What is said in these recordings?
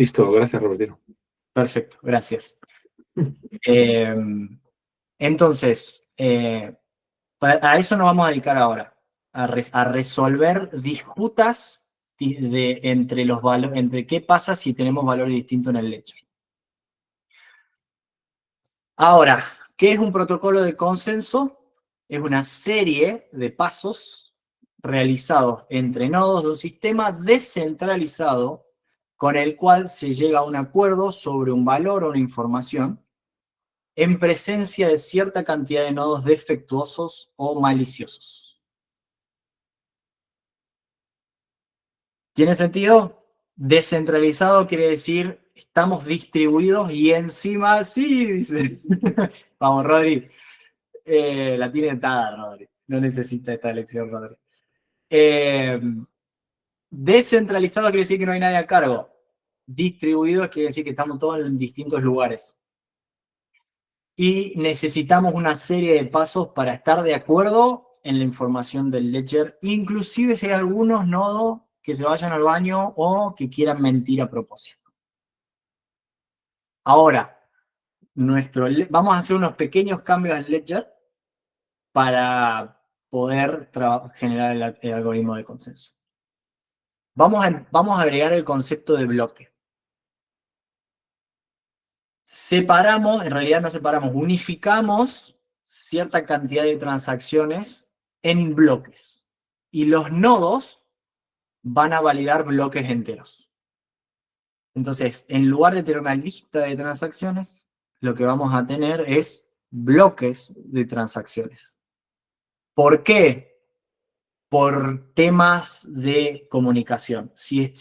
Listo, gracias, Robertino. Perfecto, gracias. Entonces, a eso nos vamos a dedicar ahora, a resolver disputas entre qué pasa si tenemos valores distintos en el ledger. Ahora, ¿qué es un protocolo de consenso? Es una serie de pasos realizados entre nodos de un sistema descentralizado con el cual se llega a un acuerdo sobre un valor o una información en presencia de cierta cantidad de nodos defectuosos o maliciosos. ¿Tiene sentido? Descentralizado quiere decir estamos distribuidos y encima sí, dice. Vamos, Rodri. La tiene dada, Rodri. No necesita esta lección, Rodri. Descentralizado quiere decir que no hay nadie a cargo. Distribuido quiere decir que estamos todos en distintos lugares. Y necesitamos una serie de pasos para estar de acuerdo en la información del ledger, inclusive si hay algunos nodos que se vayan al baño o que quieran mentir a propósito. Ahora, vamos a hacer unos pequeños cambios al ledger para poder generar el algoritmo de consenso. Vamos a agregar el concepto de bloque. Separamos, en realidad no separamos, unificamos cierta cantidad de transacciones en bloques. Y los nodos van a validar bloques enteros. Entonces, en lugar de tener una lista de transacciones, lo que vamos a tener es bloques de transacciones. ¿Por qué? Por temas de comunicación. Si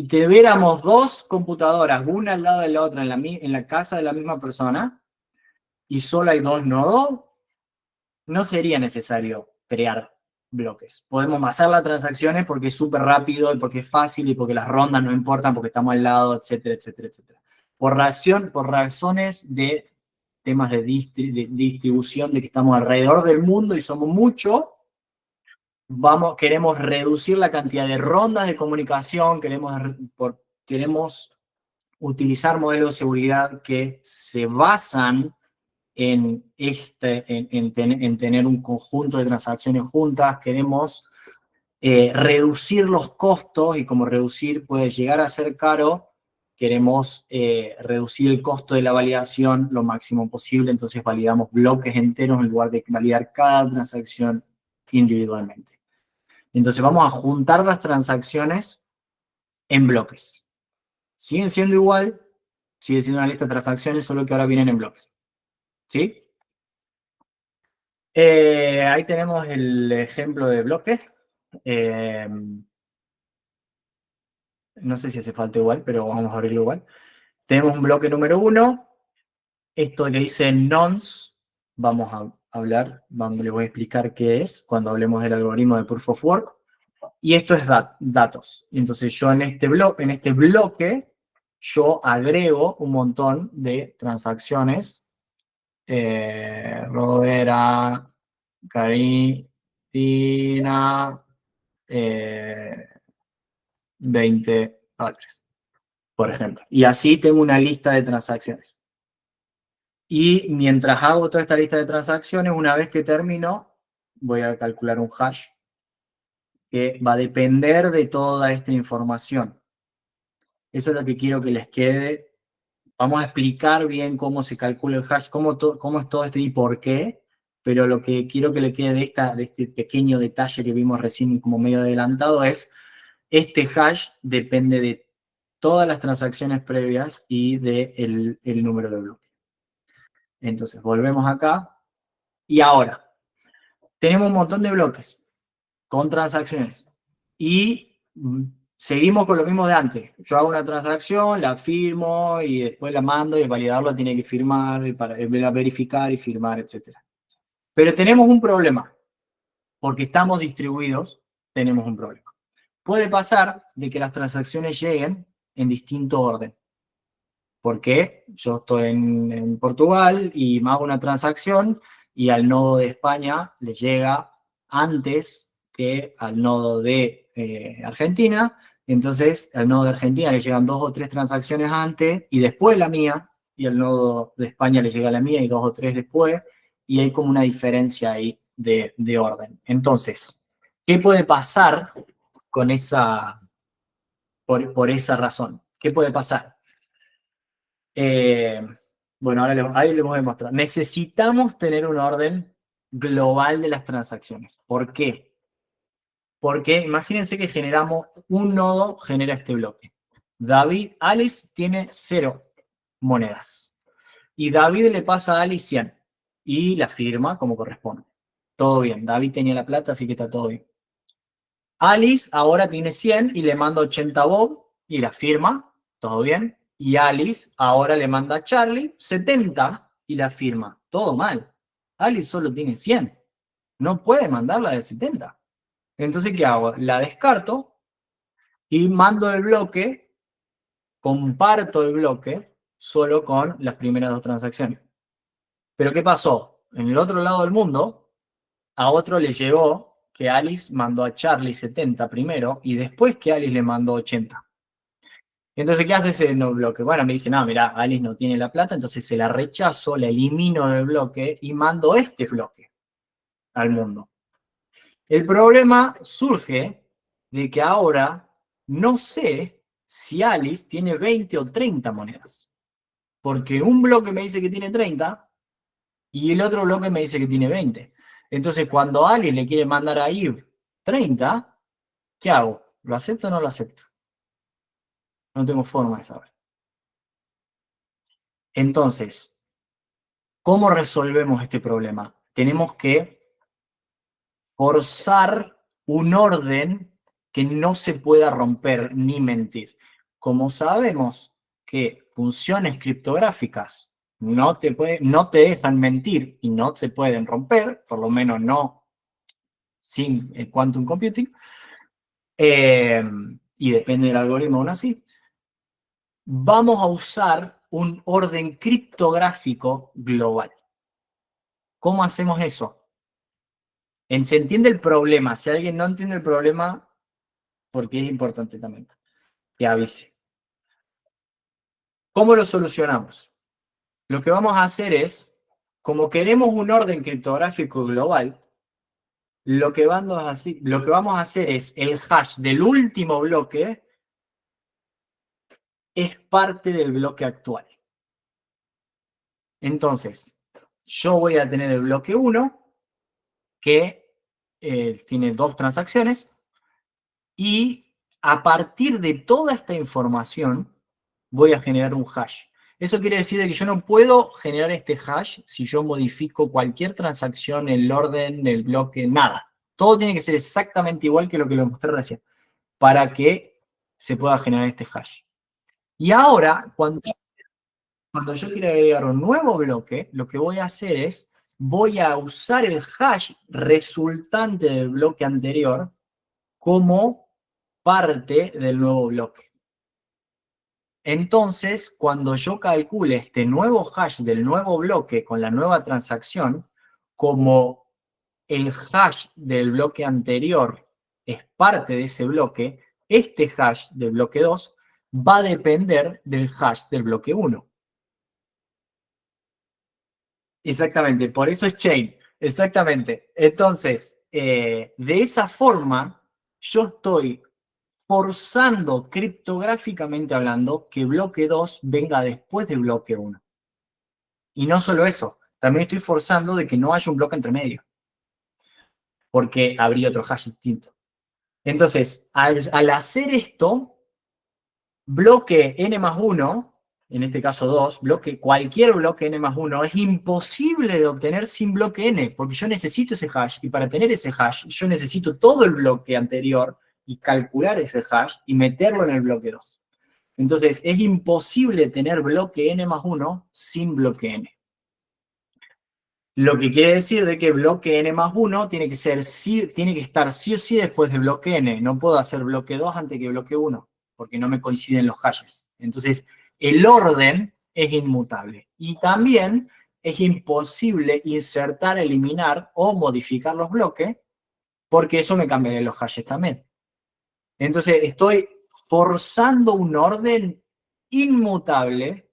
tuviéramos dos computadoras, una al lado de la otra, en la casa de la misma persona, y solo hay dos nodos, no sería necesario crear bloques. Podemos hacer las transacciones porque es súper rápido, y porque es fácil, y porque las rondas no importan, porque estamos al lado, etcétera, etcétera, etcétera. Por razones de temas de distribución, de que estamos alrededor del mundo y somos muchos, queremos reducir la cantidad de rondas de comunicación, queremos utilizar modelos de seguridad que se basan en tener un conjunto de transacciones juntas, queremos reducir los costos, y como reducir puede llegar a ser caro, queremos reducir el costo de la validación lo máximo posible, entonces validamos bloques enteros en lugar de validar cada transacción individualmente. Entonces vamos a juntar las transacciones en bloques. Siguen siendo igual, sigue siendo una lista de transacciones, solo que ahora vienen en bloques. ¿Sí? Ahí tenemos el ejemplo de bloque. No sé si hace falta igual, pero vamos a abrirlo igual. Tenemos un bloque número 1. Esto que dice nonce, vamos a hablar, les voy a explicar qué es cuando hablemos del algoritmo de Proof of Work. Y esto es datos. Entonces yo en este bloque, yo agrego un montón de transacciones. Rodera, Karina, 20 padres, por ejemplo. Y así tengo una lista de transacciones. Y mientras hago toda esta lista de transacciones, una vez que termino, voy a calcular un hash que va a depender de toda esta información. Eso es lo que quiero que les quede. Vamos a explicar bien cómo se calcula el hash, cómo es todo esto y por qué, pero lo que quiero que le quede de este pequeño detalle que vimos recién como medio adelantado es, este hash depende de todas las transacciones previas y del número de bloques. Entonces, volvemos acá. Y ahora, tenemos un montón de bloques con transacciones. Y seguimos con lo mismo de antes. Yo hago una transacción, la firmo y después la mando, y el validarlo tiene que firmar, y para verificar y firmar, etc. Pero tenemos un problema. Porque estamos distribuidos, tenemos un problema. Puede pasar de que las transacciones lleguen en distinto orden. Porque yo estoy en Portugal y me hago una transacción y al nodo de España le llega antes que al nodo de Argentina. Entonces, al nodo de Argentina le llegan 2 o 3 transacciones antes y después la mía, y al nodo de España le llega la mía y 2 o 3 después, y hay como una diferencia ahí de orden. Entonces, ¿qué puede pasar con esa, por esa razón? ¿Qué puede pasar? Bueno, ahí les voy a mostrar. Necesitamos tener un orden global de las transacciones. ¿Por qué? Porque imagínense que generamos un nodo, genera este bloque. Alice tiene 0 monedas. Y David le pasa a Alice 100. Y la firma como corresponde. Todo bien. David tenía la plata, así que está todo bien. Alice ahora tiene 100 y le manda 80 a Bob y la firma. Todo bien. Y Alice ahora le manda a Charlie 70 y la firma. Todo mal. Alice solo tiene 100. No puede mandarla de 70. Entonces, ¿qué hago? La descarto y mando el bloque, comparto el bloque solo con las primeras 2 transacciones. Pero ¿qué pasó? En el otro lado del mundo, a otro le llegó que Alice mandó a Charlie 70 primero y después que Alice le mandó 80. Entonces, ¿qué hace ese no bloque? Bueno, me dice, no, mira, Alice no tiene la plata, entonces se la rechazo, la elimino del bloque y mando este bloque al mundo. El problema surge de que ahora no sé si Alice tiene 20 o 30 monedas. Porque un bloque me dice que tiene 30 y el otro bloque me dice que tiene 20. Entonces, cuando Alice le quiere mandar a Eve 30, ¿qué hago? ¿Lo acepto o no lo acepto? No tengo forma de saber. Entonces, ¿cómo resolvemos este problema? Tenemos que forzar un orden que no se pueda romper ni mentir. Como sabemos que funciones criptográficas no te dejan mentir y no se pueden romper, por lo menos no sin el quantum computing, y depende del algoritmo aún así, vamos a usar un orden criptográfico global. ¿Cómo hacemos eso? Se entiende el problema. Si alguien no entiende el problema, porque es importante también que avise. ¿Cómo lo solucionamos? Lo que vamos a hacer es, como queremos un orden criptográfico global, lo que vamos a hacer es el hash del último bloque es parte del bloque actual. Entonces, yo voy a tener el bloque 1, que tiene 2 transacciones, y a partir de toda esta información voy a generar un hash. Eso quiere decir que yo no puedo generar este hash si yo modifico cualquier transacción, el orden, el bloque, nada. Todo tiene que ser exactamente igual que lo que lo mostré recién para que se pueda generar este hash. Y ahora, cuando yo quiero agregar un nuevo bloque, lo que voy a hacer es, voy a usar el hash resultante del bloque anterior como parte del nuevo bloque. Entonces, cuando yo calcule este nuevo hash del nuevo bloque con la nueva transacción, como el hash del bloque anterior es parte de ese bloque, este hash del bloque 2 va a depender del hash del bloque 1. Exactamente, por eso es chain. Exactamente. Entonces, de esa forma, yo estoy forzando criptográficamente hablando que bloque 2 venga después del bloque 1. Y no solo eso, también estoy forzando de que no haya un bloque entre medio, porque habría otro hash distinto. Entonces, al hacer esto, bloque n más 1, en este caso 2, cualquier bloque n más 1 es imposible de obtener sin bloque n, porque yo necesito ese hash, y para tener ese hash, yo necesito todo el bloque anterior y calcular ese hash y meterlo en el bloque 2. Entonces, es imposible tener bloque n más 1 sin bloque n. Lo que quiere decir de que bloque n más 1 tiene que estar sí o sí después de bloque n. No puedo hacer bloque 2 antes que bloque 1, porque no me coinciden los hashes. Entonces, el orden es inmutable. Y también es imposible insertar, eliminar o modificar los bloques, porque eso me cambiaría los hashes también. Entonces, estoy forzando un orden inmutable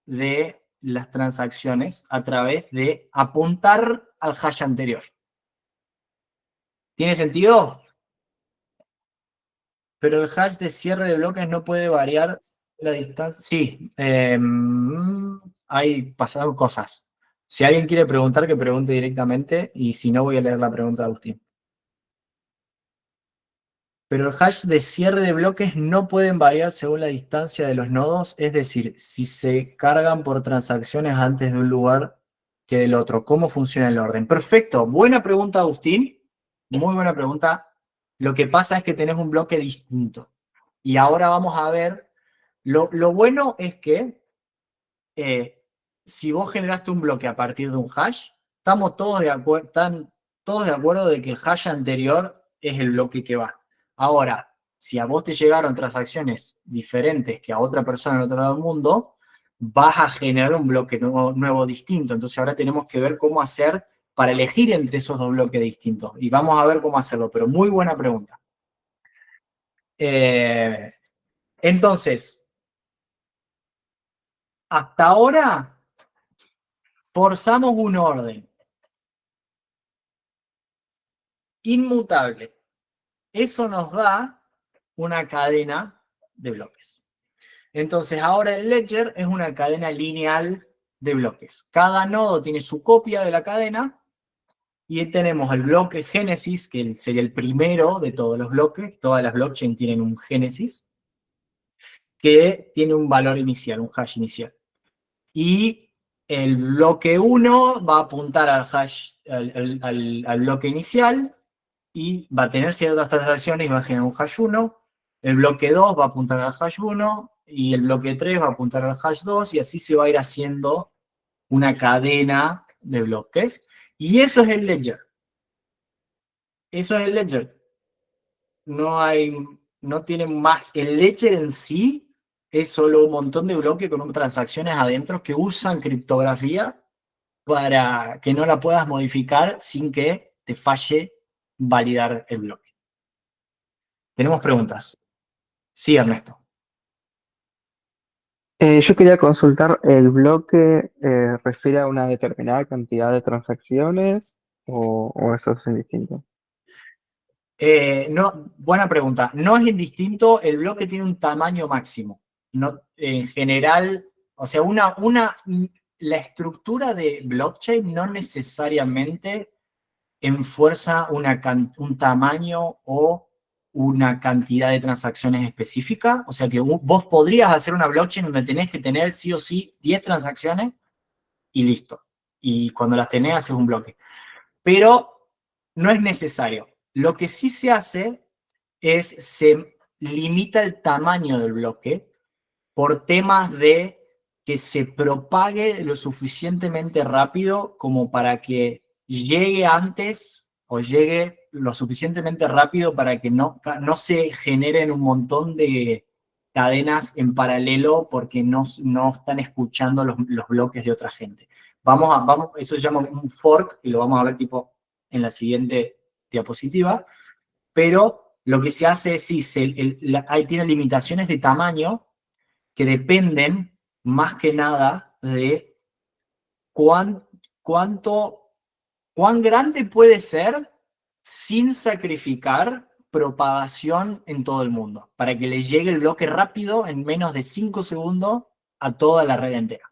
de las transacciones a través de apuntar al hash anterior. ¿Tiene sentido? Pero el hash de cierre de bloques no puede variar la distancia. Sí, hay pasado cosas. Si alguien quiere preguntar, que pregunte directamente, y si no, voy a leer la pregunta de Agustín. Pero el hash de cierre de bloques no pueden variar según la distancia de los nodos, es decir, si se cargan por transacciones antes de un lugar que del otro. ¿Cómo funciona el orden? Perfecto, buena pregunta, Agustín. Muy buena pregunta. Lo que pasa es que tenés un bloque distinto. Y ahora vamos a ver, lo bueno es que si vos generaste un bloque a partir de un hash, están todos de acuerdo de que el hash anterior es el bloque que va. Ahora, si a vos te llegaron transacciones diferentes que a otra persona en otro lado del mundo, vas a generar un bloque nuevo distinto. Entonces ahora tenemos que ver cómo hacer para elegir entre esos dos bloques distintos. Y vamos a ver cómo hacerlo, pero muy buena pregunta. Entonces, hasta ahora forzamos un orden inmutable. Eso nos da una cadena de bloques. Entonces, ahora el ledger es una cadena lineal de bloques. Cada nodo tiene su copia de la cadena y tenemos el bloque génesis, que sería el primero de todos los bloques. Todas las blockchains tienen un génesis, que tiene un valor inicial, un hash inicial. Y el bloque 1 va a apuntar al hash, al bloque inicial, y va a tener ciertas transacciones y va a generar un hash 1. El bloque 2 va a apuntar al hash 1 y el bloque 3 va a apuntar al hash 2 y así se va a ir haciendo una cadena de bloques. Y eso es el ledger. Eso es el ledger. No tiene más. El ledger en sí es solo un montón de bloques con transacciones adentro que usan criptografía para que no la puedas modificar sin que te falle validar el bloque. ¿Tenemos preguntas? Sí, Ernesto. Yo quería consultar, ¿el bloque refiere a una determinada cantidad de transacciones o eso es indistinto? No, buena pregunta. No es indistinto, el bloque tiene un tamaño máximo. No, en general, o sea, la estructura de blockchain no necesariamente enfuerza un tamaño o una cantidad de transacciones específica. O sea que vos podrías hacer una blockchain donde tenés que tener sí o sí 10 transacciones y listo. Y cuando las tenés haces un bloque. Pero no es necesario. Lo que sí se hace es se limita el tamaño del bloque por temas de que se propague lo suficientemente rápido como para que llegue antes o llegue lo suficientemente rápido para que no se generen un montón de cadenas en paralelo porque no están escuchando los bloques de otra gente. Eso se llama un fork y lo vamos a ver tipo en la siguiente diapositiva, pero lo que se hace es, sí, ahí tiene limitaciones de tamaño que dependen más que nada de cuán grande puede ser sin sacrificar propagación en todo el mundo, para que le llegue el bloque rápido en menos de 5 segundos a toda la red entera.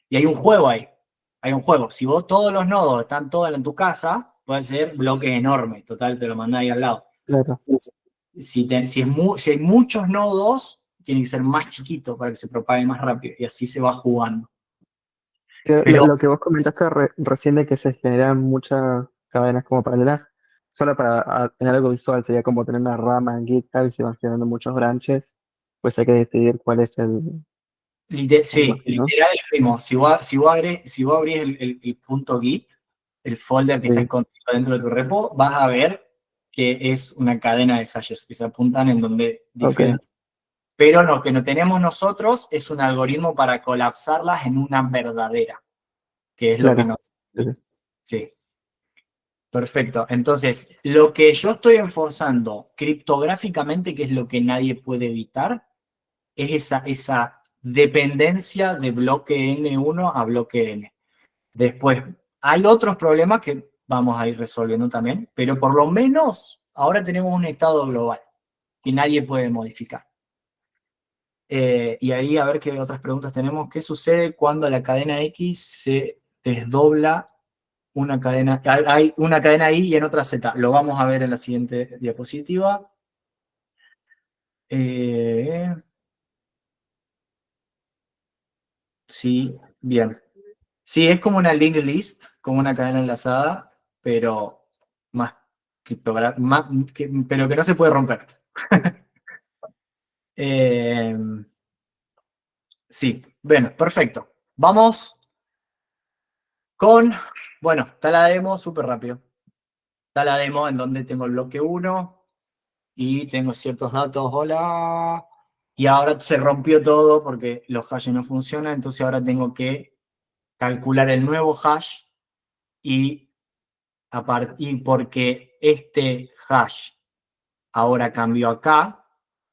Y hay un juego ahí, hay un juego. Si vos todos los nodos están todos en tu casa, puede ser bloques enormes, total, te lo mandás ahí al lado. Claro. Si hay muchos nodos, tiene que ser más chiquito para que se propague más rápido y así se va jugando. Pero Lo que vos comentaste recién de que se generan muchas cadenas como paralelas, solo para tener algo visual, sería como tener una rama en GitHub y se van generando muchos branches, pues hay que decidir cuál es algo sí, así, ¿no? literal es lo mismo. Si vos abrís el punto .git, el folder que está Sí, escondido dentro de tu repo, vas a ver que es una cadena de hashes que se apuntan en donde ok, diferentes. Pero lo que no tenemos nosotros es un algoritmo para colapsarlas en una verdadera, que es lo que claro. nos... Sí, sí. Sí. Perfecto. Entonces, lo que yo estoy enforzando criptográficamente, que es lo que nadie puede evitar, es esa dependencia de bloque N1 a bloque N. Después, hay otros problemas que vamos a ir resolviendo también, pero por lo menos ahora tenemos un estado global que nadie puede modificar. Y ahí a ver qué otras preguntas tenemos. ¿Qué sucede cuando la cadena X se desdobla una cadena? Hay una cadena Y y en otra Z. Lo vamos a ver en la siguiente diapositiva. Sí, bien. Sí, es como una linked list, como una cadena enlazada, pero más pero que no se puede romper. Eh, sí, bueno, perfecto. Vamos con, bueno, está la demo, súper rápido. Está la demo en donde tengo el bloque 1 y tengo ciertos datos, hola, y ahora se rompió todo porque los hashes no funcionan, entonces ahora tengo que calcular el nuevo hash y porque este hash ahora cambió acá,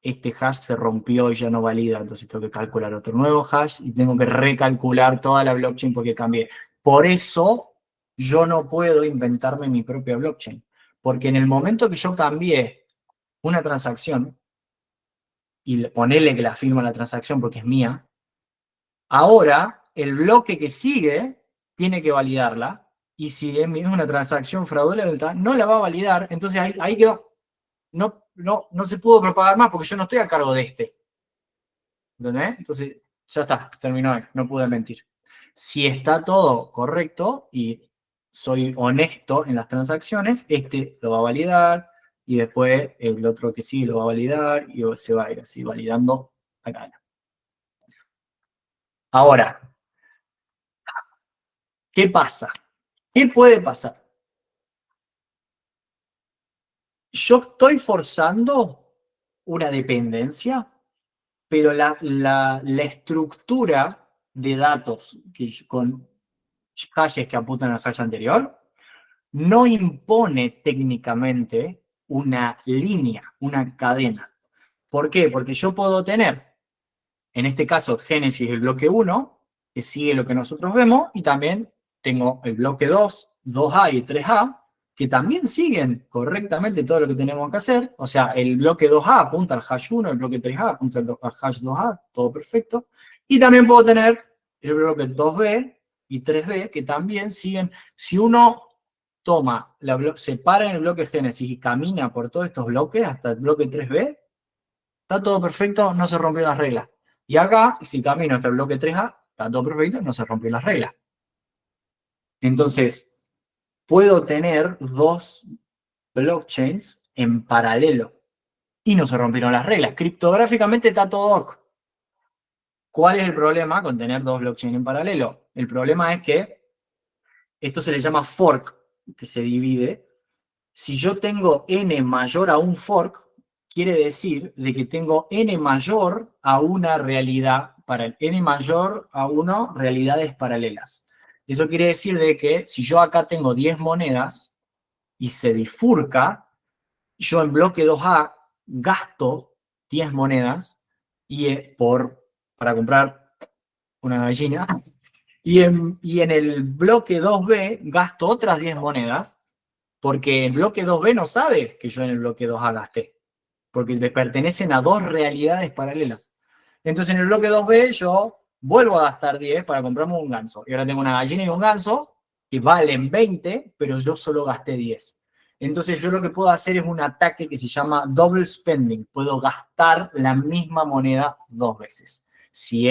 este hash se rompió y ya no valida, entonces tengo que calcular otro nuevo hash y tengo que recalcular toda la blockchain porque cambié. Por eso yo no puedo inventarme mi propia blockchain, porque en el momento que yo cambié una transacción y ponerle que la firma la transacción porque es mía, ahora el bloque que sigue tiene que validarla y si es una transacción fraudulenta, no la va a validar, entonces ahí quedó. No se pudo propagar más porque yo no estoy a cargo de este. ¿Entendés? Entonces, ya está, se terminó ahí, no pude mentir. Si está todo correcto y soy honesto en las transacciones, este lo va a validar y después el otro que sí lo va a validar y se va a ir así validando la cadena. Ahora, ¿qué pasa? ¿Qué puede pasar? Yo estoy forzando una dependencia, pero la estructura de datos con hashes que apuntan al hash anterior no impone técnicamente una línea, una cadena. ¿Por qué? Porque yo puedo tener, en este caso, Génesis, el bloque 1, que sigue lo que nosotros vemos, y también tengo el bloque 2, 2A y 3A, que también siguen correctamente todo lo que tenemos que hacer. O sea, el bloque 2A apunta al hash 1, el bloque 3A apunta al hash 2A, todo perfecto. Y también puedo tener el bloque 2B y 3B, que también siguen. Si uno separa en el bloque Génesis y camina por todos estos bloques hasta el bloque 3B, está todo perfecto, no se rompió las reglas. Y acá, si camino hasta el bloque 3A, está todo perfecto, no se rompió las reglas. Entonces, puedo tener dos blockchains en paralelo y no se rompieron las reglas. Criptográficamente está todo ok. ¿Cuál es el problema con tener dos blockchains en paralelo? El problema es que esto se le llama fork, que se divide. Si yo tengo n mayor a un fork, quiere decir de que tengo n mayor a una realidad, n mayor a 1 realidades paralelas. Eso quiere decir de que si yo acá tengo 10 monedas y se bifurca, yo en bloque 2A gasto 10 monedas y para comprar una gallina, y en el bloque 2B gasto otras 10 monedas, porque el bloque 2B no sabe que yo en el bloque 2A gasté, porque le pertenecen a dos realidades paralelas. Entonces en el bloque 2B yo vuelvo a gastar 10 para comprarme un ganso. Y ahora tengo una gallina y un ganso que valen 20, pero yo solo gasté 10. Entonces yo lo que puedo hacer es un ataque que se llama double spending. Puedo gastar la misma moneda dos veces. Si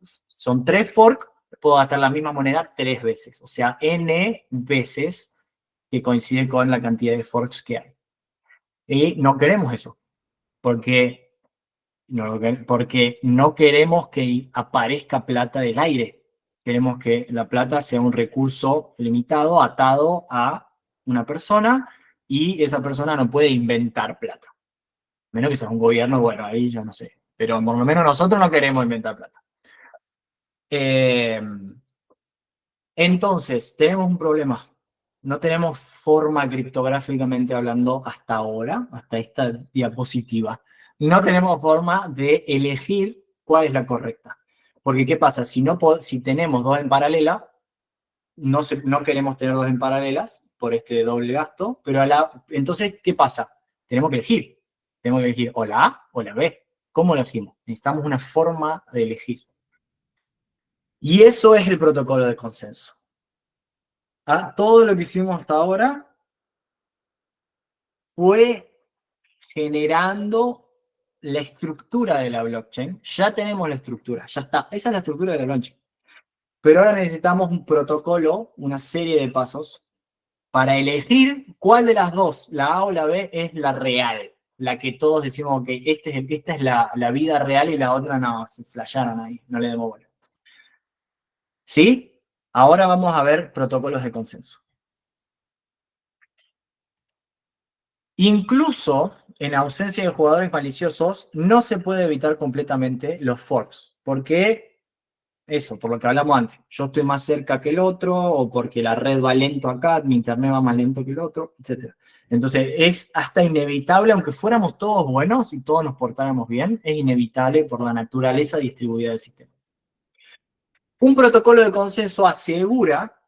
son 3 forks, puedo gastar la misma moneda 3 veces. O sea, n veces que coincide con la cantidad de forks que hay. Y no queremos eso, porque no queremos que aparezca plata del aire. Queremos que la plata sea un recurso limitado, atado a una persona, y esa persona no puede inventar plata. Menos que sea un gobierno, bueno, ahí ya no sé. Pero por lo menos nosotros no queremos inventar plata. Entonces, tenemos un problema. No tenemos forma criptográficamente hablando hasta ahora, hasta esta diapositiva. No tenemos forma de elegir cuál es la correcta. Porque ¿qué pasa? Si tenemos dos en paralela, no queremos tener dos en paralelas por este doble gasto, pero entonces, ¿qué pasa? Tenemos que elegir. Tenemos que elegir o la A o la B. ¿Cómo elegimos? Necesitamos una forma de elegir. Y eso es el protocolo de consenso. Todo lo que hicimos hasta ahora fue generando la estructura de la blockchain. Ya tenemos la estructura, ya está. Esa es la estructura de la blockchain. Pero ahora necesitamos un protocolo, una serie de pasos, para elegir cuál de las dos, la A o la B, es la real. La que todos decimos, que esta es la vida real y la otra no, se flasharon ahí, no le demos bola. ¿Sí? Ahora vamos a ver protocolos de consenso. Incluso en ausencia de jugadores maliciosos, no se puede evitar completamente los forks. ¿Por qué? Eso, por lo que hablamos antes. Yo estoy más cerca que el otro, o porque la red va lento acá, mi internet va más lento que el otro, etc. Entonces, es hasta inevitable, aunque fuéramos todos buenos y todos nos portáramos bien, es inevitable por la naturaleza distribuida del sistema. Un protocolo de consenso asegura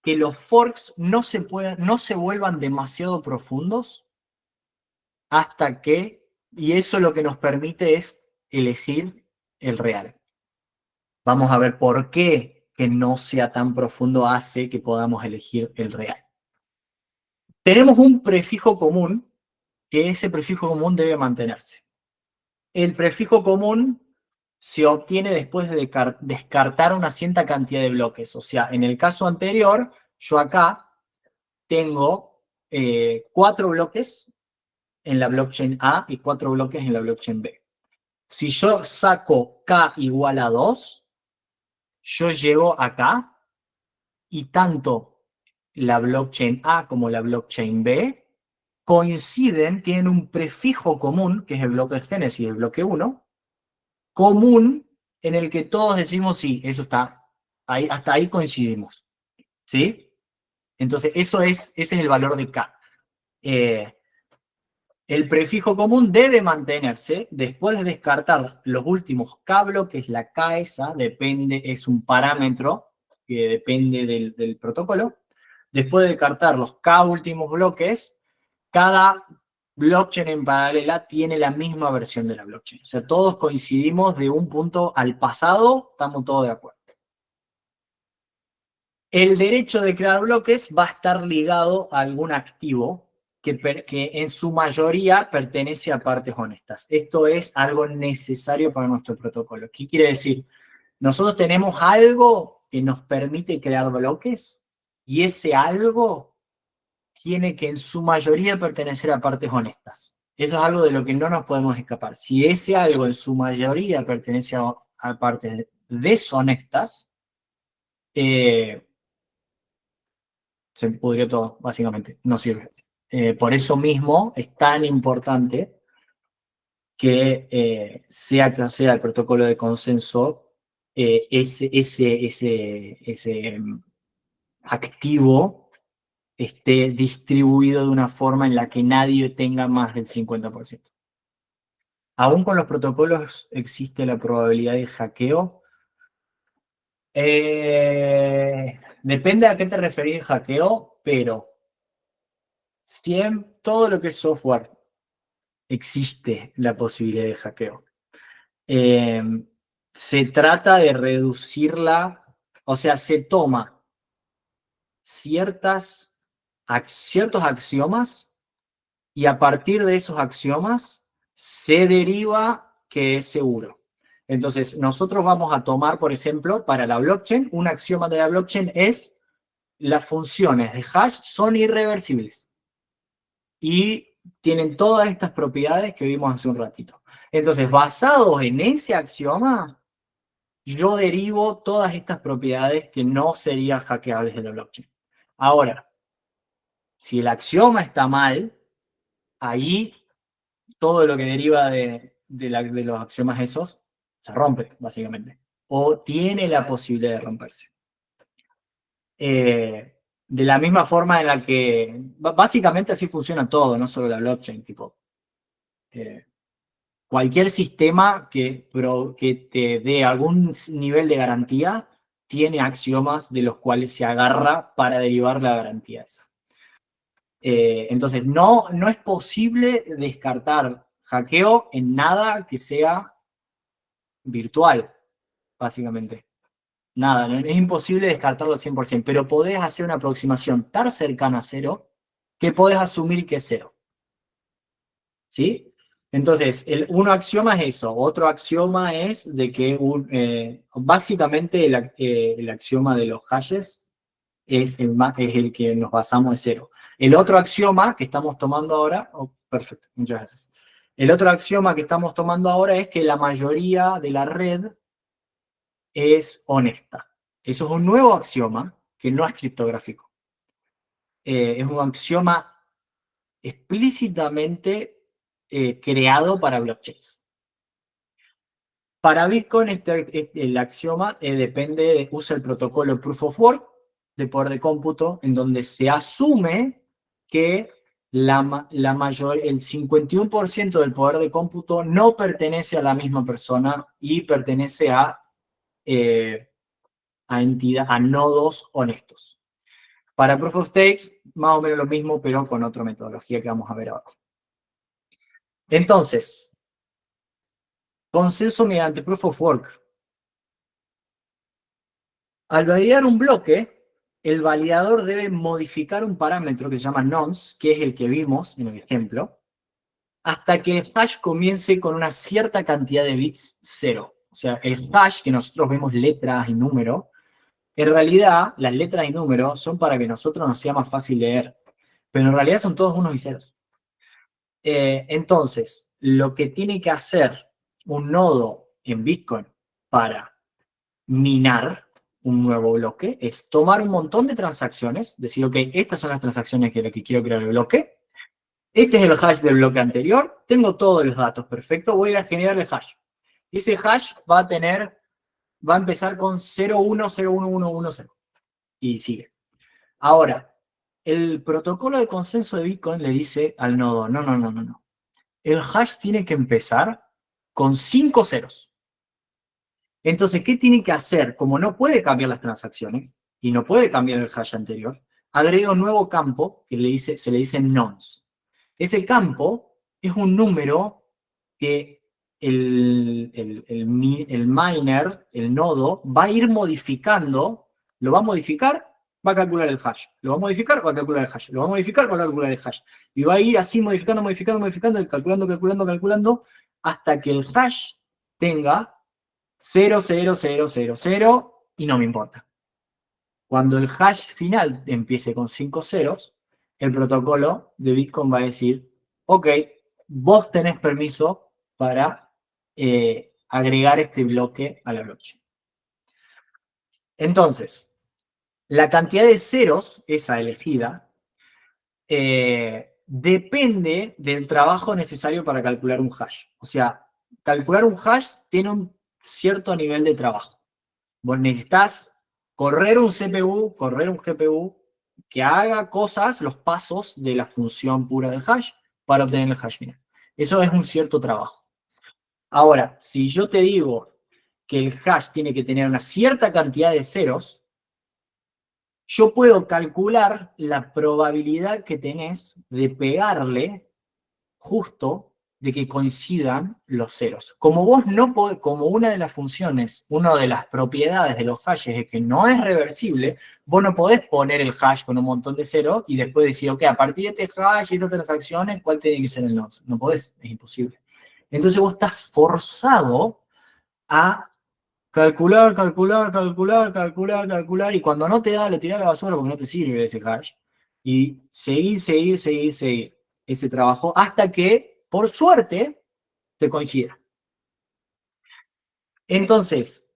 que los forks no se vuelvan demasiado profundos hasta que, y eso lo que nos permite es elegir el real. Vamos a ver por qué que no sea tan profundo hace que podamos elegir el real. Tenemos un prefijo común, que ese prefijo común debe mantenerse. El prefijo común se obtiene después de descartar una cierta cantidad de bloques. O sea, en el caso anterior, yo acá tengo 4 bloques en la blockchain A y 4 bloques en la blockchain B. Si yo saco K igual a 2, yo llego acá y tanto la blockchain A como la blockchain B coinciden, tienen un prefijo común, que es el bloque de génesis, el bloque 1, común en el que todos decimos sí, eso está, ahí, hasta ahí coincidimos. ¿Sí? Entonces, ese es el valor de K. El prefijo común debe mantenerse después de descartar los últimos K bloques, la K esa es un parámetro que depende del protocolo. Después de descartar los K últimos bloques, cada blockchain en paralela tiene la misma versión de la blockchain. O sea, todos coincidimos de un punto al pasado, estamos todos de acuerdo. El derecho de crear bloques va a estar ligado a algún activo que en su mayoría pertenece a partes honestas. Esto es algo necesario para nuestro protocolo. ¿Qué quiere decir? Nosotros tenemos algo que nos permite crear bloques y ese algo tiene que en su mayoría pertenecer a partes honestas. Eso es algo de lo que no nos podemos escapar. Si ese algo en su mayoría pertenece a partes deshonestas, se pudrió todo, básicamente, no sirve. Por eso mismo es tan importante que sea que sea el protocolo de consenso, ese activo esté distribuido de una forma en la que nadie tenga más del 50%. Aún con los protocolos existe la probabilidad de hackeo. Depende a qué te referís hackeo, pero todo lo que es software existe la posibilidad de hackeo. Se trata de reducirla, o sea, se toma ciertos axiomas y a partir de esos axiomas se deriva que es seguro. Entonces, nosotros vamos a tomar, por ejemplo, para la blockchain, un axioma de la blockchain es las funciones de hash son irreversibles. Y tienen todas estas propiedades que vimos hace un ratito. Entonces, basados en ese axioma, yo derivo todas estas propiedades que no serían hackeables de la blockchain. Ahora, si el axioma está mal, ahí todo lo que deriva de los axiomas esos se rompe, básicamente. O tiene la posibilidad de romperse. De la misma forma en la que, básicamente así funciona todo, no solo la blockchain, tipo, cualquier sistema que te dé algún nivel de garantía tiene axiomas de los cuales se agarra para derivar la garantía esa. Entonces, no es posible descartar hackeo en nada que sea virtual, básicamente. Nada, es imposible descartarlo al 100%, pero podés hacer una aproximación tan cercana a cero que podés asumir que es cero. ¿Sí? Entonces, un axioma es eso. Otro axioma es de que básicamente el axioma de los hashes es el que nos basamos en cero. El otro axioma que estamos tomando ahora, perfecto, muchas gracias. El otro axioma que estamos tomando ahora es que la mayoría de la red es honesta. Eso es un nuevo axioma que no es criptográfico. Es un axioma explícitamente creado para blockchains. Para Bitcoin, el axioma usa el protocolo Proof of Work de poder de cómputo, en donde se asume que el 51% del poder de cómputo no pertenece a la misma persona y pertenece a nodos honestos. Para Proof of Stakes, más o menos lo mismo, pero con otra metodología que vamos a ver ahora. Entonces, consenso mediante Proof of Work. Al validar un bloque, el validador debe modificar un parámetro que se llama nonce, que es el que vimos en el ejemplo, hasta que el hash comience con una cierta cantidad de bits cero. O sea, el hash, que nosotros vemos letras y números, en realidad las letras y números son para que nosotros nos sea más fácil leer, pero en realidad son todos unos y ceros. Entonces, lo que tiene que hacer un nodo en Bitcoin para minar un nuevo bloque es tomar un montón de transacciones, decir, ok, estas son las transacciones que quiero crear el bloque, este es el hash del bloque anterior, tengo todos los datos, perfecto, voy a generar el hash. Ese hash va a empezar con 0101110 y sigue. Ahora, el protocolo de consenso de Bitcoin le dice al nodo, no. El hash tiene que empezar con 5 ceros. Entonces, ¿qué tiene que hacer? Como no puede cambiar las transacciones y no puede cambiar el hash anterior, agrega un nuevo campo que se le dice nonce. Ese campo es un número que el miner, el nodo, va a ir modificando, lo va a modificar, va a calcular el hash. Lo va a modificar, va a calcular el hash. Lo va a modificar, va a calcular el hash. Y va a ir así modificando, y calculando, hasta que el hash tenga 00000 y no me importa. Cuando el hash final empiece con 5 ceros, el protocolo de Bitcoin va a decir, ok, vos tenés permiso para agregar este bloque a la blockchain. Entonces, la cantidad de ceros, esa elegida, depende del trabajo necesario para calcular un hash. O sea, calcular un hash tiene un cierto nivel de trabajo. Vos necesitas correr un CPU, correr un GPU que haga cosas, los pasos de la función pura del hash para obtener el hash final. Eso es un cierto trabajo. Ahora, si yo te digo que el hash tiene que tener una cierta cantidad de ceros, yo puedo calcular la probabilidad que tenés de pegarle justo de que coincidan los ceros. Como vos no podés, como una de las funciones, una de las propiedades de los hashes es que no es reversible, vos no podés poner el hash con un montón de ceros y después decir, ok, a partir de este hash y estas transacciones, ¿cuál tiene que ser el nonce? No podés, es imposible. Entonces vos estás forzado a calcular, y cuando no te da, lo tirás a la basura porque no te sirve ese hash. Y seguir ese trabajo hasta que, por suerte, te coincida. Entonces,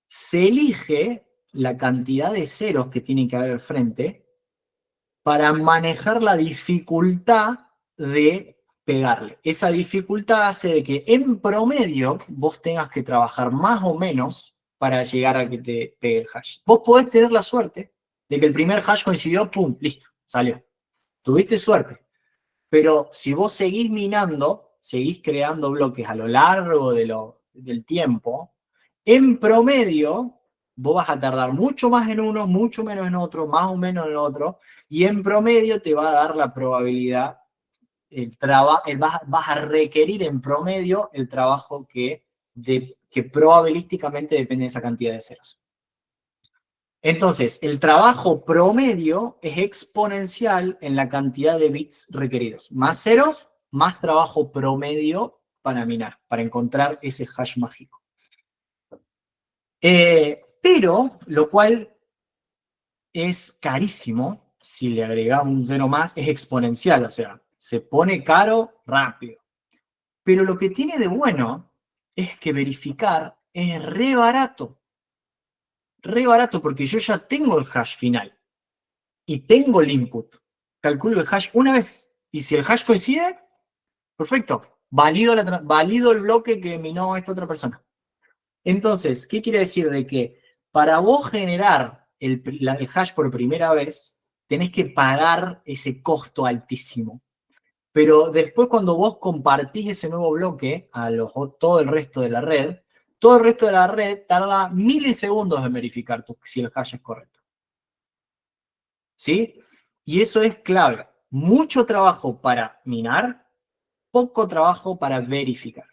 se elige la cantidad de ceros que tiene que haber al frente para manejar la dificultad de pegarle. Esa dificultad hace de que en promedio vos tengas que trabajar más o menos para llegar a que te pegue el hash. Vos podés tener la suerte de que el primer hash coincidió, pum, listo, salió. Tuviste suerte. Pero si vos seguís minando, seguís creando bloques a lo largo del tiempo, en promedio, vos vas a tardar mucho más en uno, mucho menos en otro, más o menos en el otro, y en promedio te va a dar la probabilidad, vas a requerir en promedio el trabajo que probabilísticamente depende de esa cantidad de ceros. Entonces, el trabajo promedio es exponencial en la cantidad de bits requeridos. Más ceros, más trabajo promedio para minar, para encontrar ese hash mágico. Pero, lo cual es carísimo, si le agregamos un cero más, es exponencial, o sea, se pone caro rápido. Pero lo que tiene de bueno es que verificar es re barato. Re barato porque yo ya tengo el hash final y tengo el input. Calculo el hash una vez y si el hash coincide, perfecto. Valido el bloque que minó esta otra persona. Entonces, ¿qué quiere decir? De que para vos generar el hash por primera vez, tenés que pagar ese costo altísimo. Pero después cuando vos compartís ese nuevo bloque a todo el resto de la red, todo el resto de la red tarda milisegundos en verificar si el hash es correcto. ¿Sí? Y eso es clave. Mucho trabajo para minar, poco trabajo para verificar.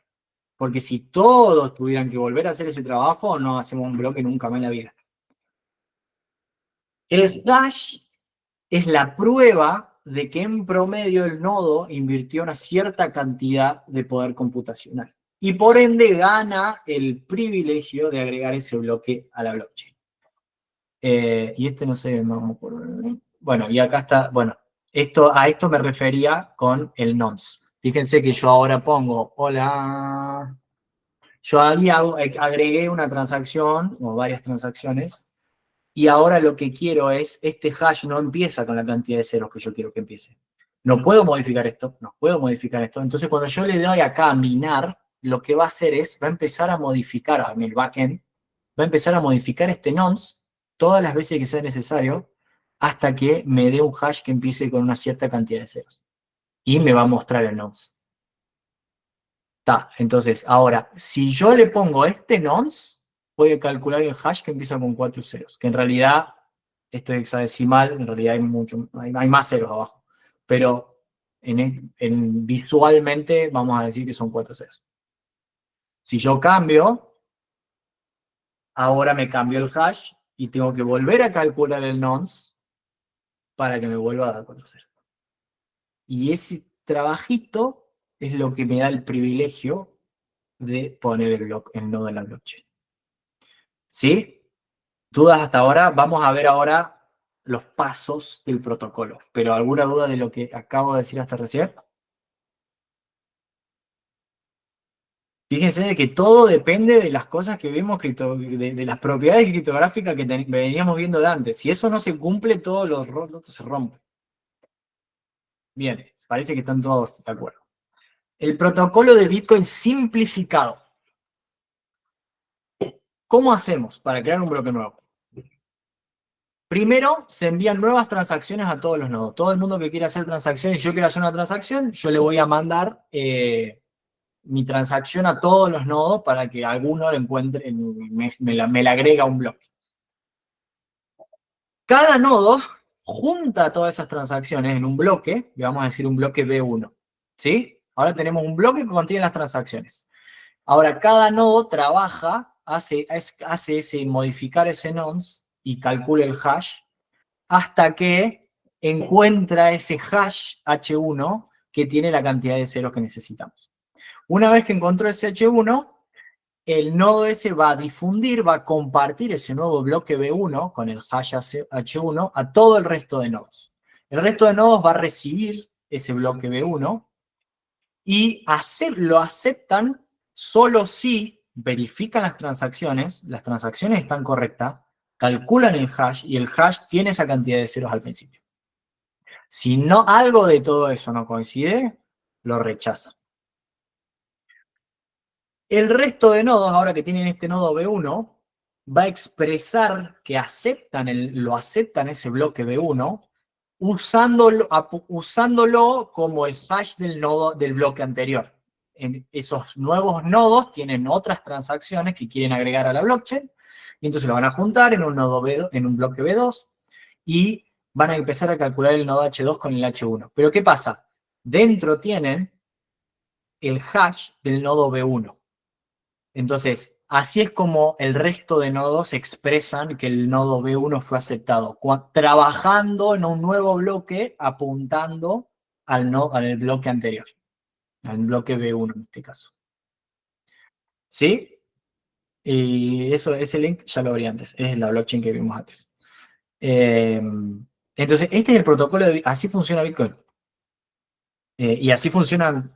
Porque si todos tuvieran que volver a hacer ese trabajo, no hacemos un bloque nunca más en la vida. El hash es la prueba de que en promedio el nodo invirtió una cierta cantidad de poder computacional. Y por ende gana el privilegio de agregar ese bloque a la blockchain. Y no sé, no me acuerdo. Bueno, y acá está, bueno, a esto me refería con el nonce. Fíjense que yo ahora pongo, hola, yo ahí agregué una transacción, o varias transacciones, y ahora lo que quiero es, este hash no empieza con la cantidad de ceros que yo quiero que empiece. No puedo modificar esto, no puedo modificar esto. Entonces, cuando yo le doy acá a minar, lo que va a hacer es, va a empezar a modificar en el backend, va a empezar a modificar este nonce todas las veces que sea necesario, hasta que me dé un hash que empiece con una cierta cantidad de ceros. Y me va a mostrar el nonce. Entonces, ahora, si yo le pongo este nonce, puede calcular el hash que empieza con 4 ceros, que en realidad, esto es hexadecimal, en realidad hay más ceros abajo, pero visualmente vamos a decir que son 4 ceros. Si yo cambio, ahora me cambio el hash y tengo que volver a calcular el nonce para que me vuelva a dar 4 ceros. Y ese trabajito es lo que me da el privilegio de poner el nodo en la blockchain. ¿Sí? ¿Dudas hasta ahora? Vamos a ver ahora los pasos del protocolo. ¿Pero alguna duda de lo que acabo de decir hasta recién? Fíjense de que todo depende de las cosas que vemos, de las propiedades criptográficas que veníamos viendo de antes. Si eso no se cumple, todos los rotos se rompen. Bien, parece que están todos de acuerdo. El protocolo de Bitcoin simplificado. ¿Cómo hacemos para crear un bloque nuevo? Primero, se envían nuevas transacciones a todos los nodos. Todo el mundo que quiera hacer transacciones, yo quiero hacer una transacción, yo le voy a mandar mi transacción a todos los nodos para que alguno lo encuentre, me la agrega a un bloque. Cada nodo junta todas esas transacciones en un bloque, le vamos a decir un bloque B1. ¿Sí? Ahora tenemos un bloque que contiene las transacciones. Ahora, cada nodo trabaja, hace modificar ese nonce y calcula el hash hasta que encuentra ese hash H1 que tiene la cantidad de ceros que necesitamos. Una vez que encontró ese H1, el nodo ese va a difundir, va a compartir ese nuevo bloque B1 con el hash H1 a todo el resto de nodos. El resto de nodos va a recibir ese bloque B1 y lo aceptan solo si verifican las transacciones están correctas, calculan el hash y el hash tiene esa cantidad de ceros al principio. Si no, algo de todo eso no coincide, lo rechazan. El resto de nodos, ahora que tienen este nodo B1, va a expresar que lo aceptan ese bloque B1 usándolo como el hash del nodo del bloque anterior. Esos nuevos nodos tienen otras transacciones que quieren agregar a la blockchain, y entonces lo van a juntar en un nodo en un bloque B2, y van a empezar a calcular el nodo H2 con el H1. Pero ¿qué pasa? Dentro tienen el hash del nodo B1. Entonces, así es como el resto de nodos expresan que el nodo B1 fue aceptado, trabajando en un nuevo bloque apuntando al bloque anterior, al bloque B1 en este caso. ¿Sí? Y ese link ya lo abrí antes, es la blockchain que vimos antes. Entonces, este es el protocolo, así funciona Bitcoin. Y así funcionan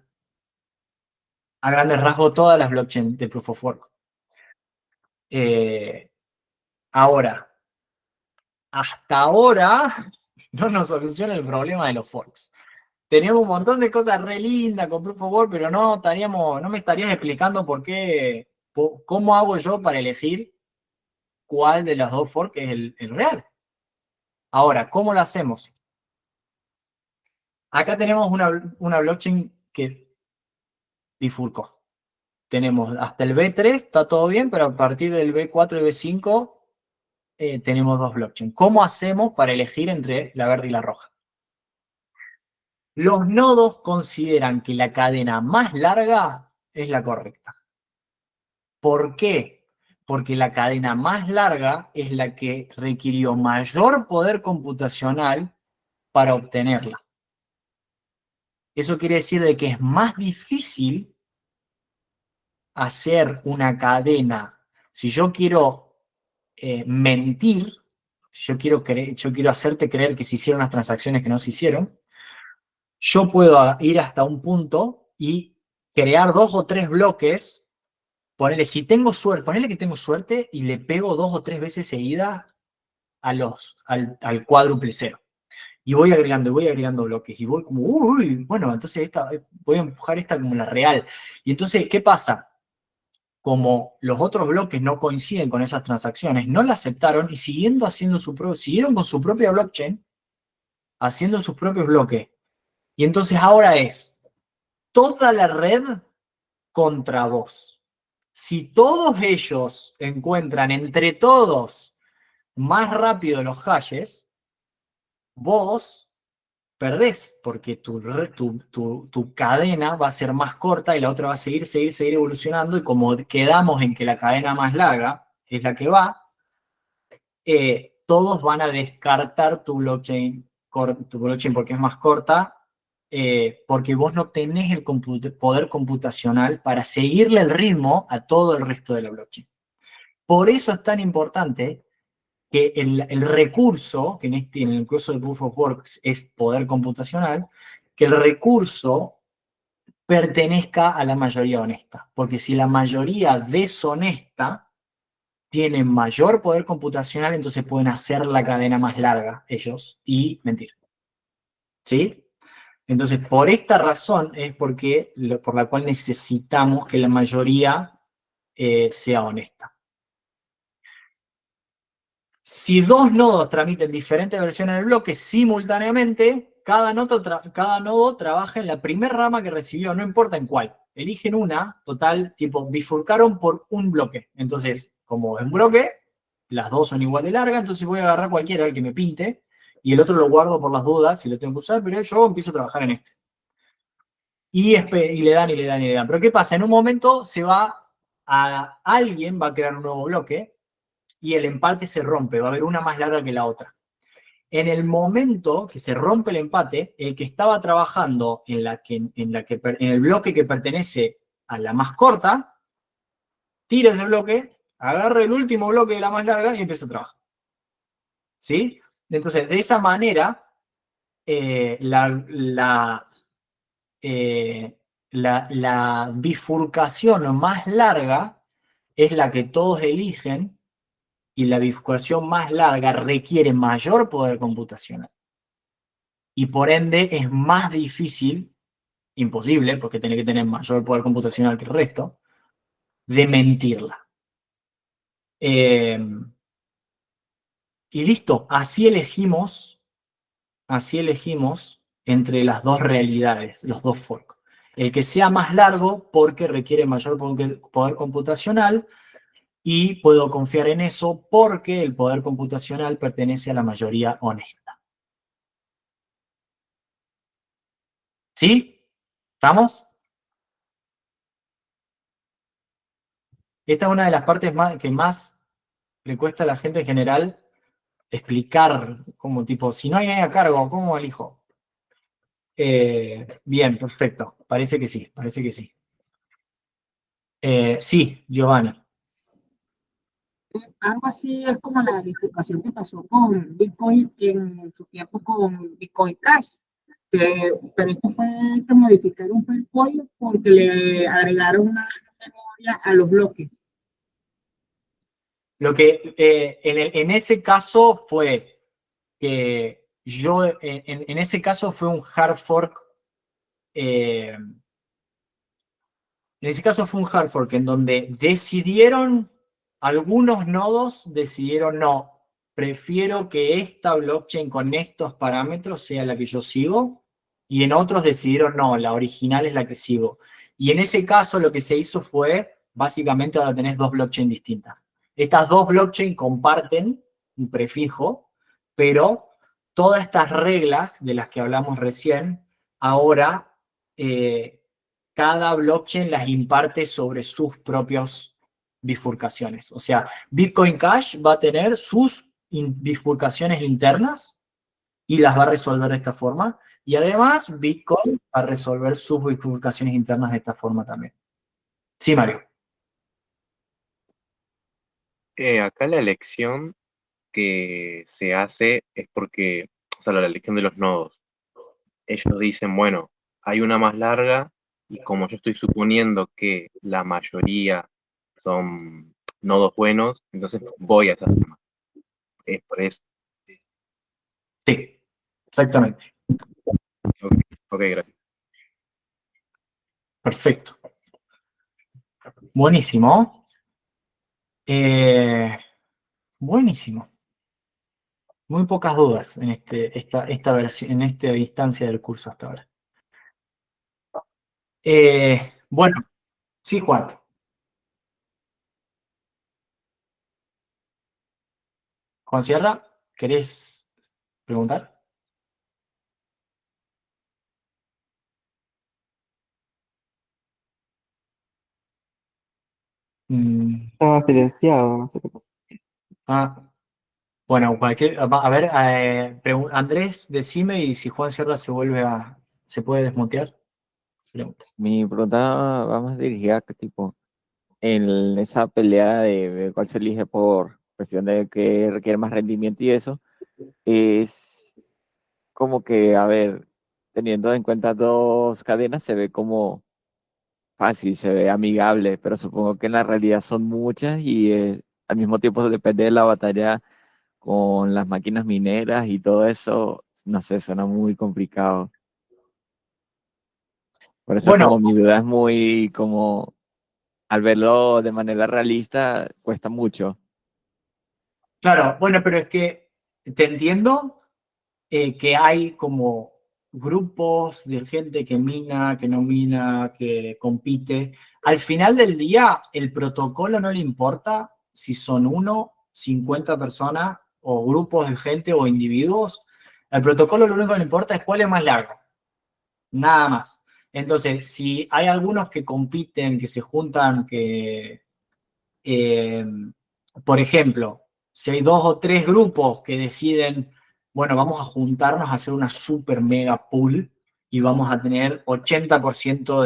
a grandes rasgos todas las blockchains de Proof of Work. Ahora, hasta ahora no nos soluciona el problema de los forks. Tenemos un montón de cosas re lindas con Proof of Work, pero no me estarías explicando cómo hago yo para elegir cuál de las dos forks es el real. Ahora, ¿cómo lo hacemos? Acá tenemos una blockchain que bifurcó. Tenemos hasta el B3, está todo bien, pero a partir del B4 y B5 tenemos dos blockchains. ¿Cómo hacemos para elegir entre la verde y la roja? Los nodos consideran que la cadena más larga es la correcta. ¿Por qué? Porque la cadena más larga es la que requirió mayor poder computacional para obtenerla. Eso quiere decir de que es más difícil hacer una cadena. Si yo quiero mentir, si yo quiero hacerte creer que se hicieron unas transacciones que no se hicieron, yo puedo ir hasta un punto y crear 2 o 3 bloques. Ponele, si tengo suerte, ponele que tengo suerte y le pego 2 o 3 veces seguidas al cuádruple cero. Y voy agregando bloques. Y voy como, uy, bueno, entonces voy a empujar esta como la real. Y entonces, ¿qué pasa? Como los otros bloques no coinciden con esas transacciones, no la aceptaron y siguieron con su propia blockchain, haciendo sus propios bloques. Y entonces ahora es toda la red contra vos. Si todos ellos encuentran entre todos más rápido los hashes, vos perdés, porque tu cadena va a ser más corta y la otra va a seguir evolucionando, y como quedamos en que la cadena más larga es la que va, todos van a descartar tu blockchain porque es más corta, porque vos no tenés el poder computacional para seguirle el ritmo a todo el resto de la blockchain. Por eso es tan importante que el recurso, que en el curso de Proof of Work es poder computacional, que el recurso pertenezca a la mayoría honesta. Porque si la mayoría deshonesta tiene mayor poder computacional, entonces pueden hacer la cadena más larga ellos y mentir. ¿Sí? Entonces, por esta razón es por la cual necesitamos que la mayoría sea honesta. Si dos nodos transmiten diferentes versiones del bloque simultáneamente, cada nodo trabaja en la primera rama que recibió, no importa en cuál. Eligen una, total, tipo, bifurcaron por un bloque. Entonces, como es un bloque, las dos son igual de largas, entonces voy a agarrar cualquiera, el que me pinte, y el otro lo guardo por las dudas si lo tengo que usar, pero yo empiezo a trabajar en este. Y le dan. Pero ¿qué pasa? En un momento alguien va a crear un nuevo bloque, y el empate se rompe, va a haber una más larga que la otra. En el momento que se rompe el empate, el que estaba trabajando en el bloque que pertenece a la más corta, tira ese bloque, agarra el último bloque de la más larga y empieza a trabajar. ¿Sí? Entonces, de esa manera, la bifurcación más larga es la que todos eligen, y la bifurcación más larga requiere mayor poder computacional. Y por ende es más difícil, imposible, porque tiene que tener mayor poder computacional que el resto, de mentirla. Eh, y listo, así elegimos entre las dos realidades, los dos forks. El que sea más largo porque requiere mayor poder computacional y puedo confiar en eso porque el poder computacional pertenece a la mayoría honesta. ¿Sí? ¿Estamos? Esta es una de las partes que más le cuesta a la gente en general explicar, como tipo, si no hay nadie a cargo, ¿cómo elijo? Bien, perfecto. Parece que sí, parece que sí. Sí, Giovanni. Algo así es como la discusión que pasó con Bitcoin en su tiempo con Bitcoin Cash. Pero esto fue que modificar un Faircoin porque le agregaron una memoria a los bloques. Lo que en ese caso fue que en ese caso fue un hard fork. En ese caso fue un hard fork en donde algunos nodos decidieron no, prefiero que esta blockchain con estos parámetros sea la que yo sigo, y en otros decidieron no, la original es la que sigo. Y en ese caso lo que se hizo fue, básicamente ahora tenés dos blockchains distintas. Estas dos blockchains comparten un prefijo, pero todas estas reglas de las que hablamos recién, ahora cada blockchain las imparte sobre sus propias bifurcaciones. O sea, Bitcoin Cash va a tener sus bifurcaciones internas y las va a resolver de esta forma. Y además, Bitcoin va a resolver sus bifurcaciones internas de esta forma también. Sí, Mario. Acá la elección que se hace es porque, o sea, la elección de los nodos. Ellos dicen, bueno, hay una más larga y como yo estoy suponiendo que la mayoría son nodos buenos, entonces voy a esa forma. Es por eso. Sí, exactamente. Ok, ok, gracias. Perfecto. Buenísimo. Buenísimo. Muy pocas dudas en esta versión, en esta instancia del curso hasta ahora. Bueno, sí, Juan. Juan Sierra, ¿querés preguntar? Estaba silenciado, no sé qué pasó. Ah, bueno, a ver, Andrés, decime y si Juan Sierra se puede desmutear. Pregunta. Mi pregunta va más dirigida a que tipo, en esa pelea de ver cuál se elige por cuestión de que requiere más rendimiento y eso, es como que, a ver, teniendo en cuenta dos cadenas, se ve como fácil, se ve amigable, pero supongo que en la realidad son muchas y al mismo tiempo depende de la batalla con las máquinas mineras y todo eso, no sé, suena muy complicado. Por eso Bueno, como mi duda es muy como al verlo de manera realista, cuesta mucho. claro, bueno, pero es que te entiendo que hay como grupos de gente que mina, que no mina, que compite. Al final del día, el protocolo no le importa si son 50 personas o grupos de gente o individuos. Al protocolo lo único que le importa es cuál es más largo. Nada más. Entonces, si hay algunos que compiten, que se juntan, eh, por ejemplo, si hay dos o tres grupos que deciden, bueno, vamos a juntarnos a hacer una super mega pool y vamos a tener 80%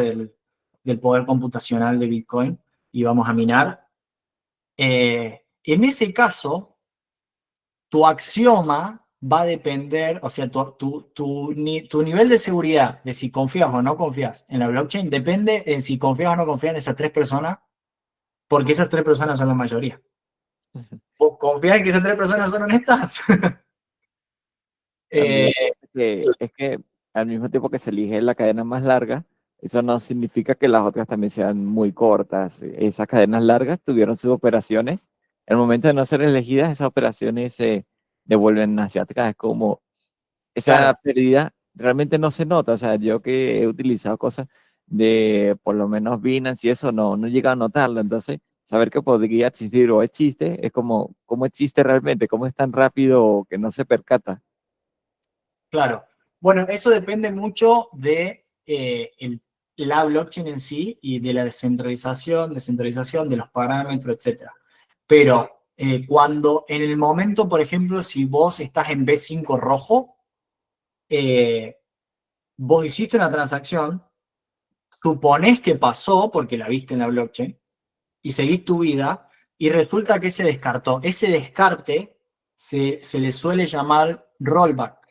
del poder computacional de Bitcoin y vamos a minar, en ese caso, tu axioma va a depender, o sea, tu nivel de seguridad de si confías o no confías en la blockchain depende en si confías o no confías en esas tres personas, porque esas tres personas son la mayoría. ¿Vos confías en que esas tres personas son honestas? También Eh, es que al mismo tiempo que se elige la cadena más larga, eso no significa que las otras también sean muy cortas. Esas cadenas largas tuvieron sus operaciones el momento de no ser elegidas, esas operaciones se devuelven hacia atrás. Es como esa Claro. pérdida realmente no se nota. O sea, yo que he utilizado cosas de por lo menos Binance y eso, no llega a notarlo. Entonces, saber que podría existir o existe, es como, ¿cómo existe realmente? ¿Cómo es tan rápido que no se percata? Claro. Bueno, eso depende mucho de la blockchain en sí y de la descentralización de los parámetros, etc. Pero cuando en el momento, por ejemplo, si vos estás en B5 rojo, vos hiciste una transacción, suponés que pasó porque la viste en la blockchain y seguís tu vida y resulta que se descartó. Ese descarte se le suele llamar rollback.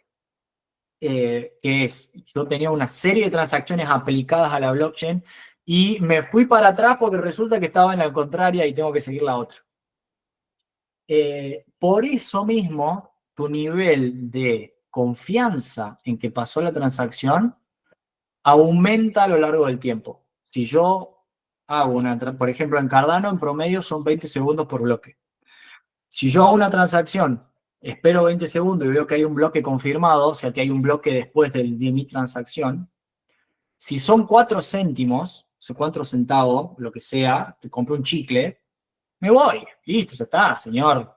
Que es, yo tenía una serie de transacciones aplicadas a la blockchain y me fui para atrás porque resulta que estaba en la contraria y tengo que seguir la otra. Por eso mismo, tu nivel de confianza en que pasó la transacción aumenta a lo largo del tiempo. Si yo hago por ejemplo, en Cardano, en promedio son 20 segundos por bloque. Si yo hago una transacción, espero 20 segundos y veo que hay un bloque confirmado, o sea que hay un bloque después de mi transacción, si son 4 céntimos, o sea, 4 centavos, lo que sea, te compro un chicle, me voy, listo, ya está, señor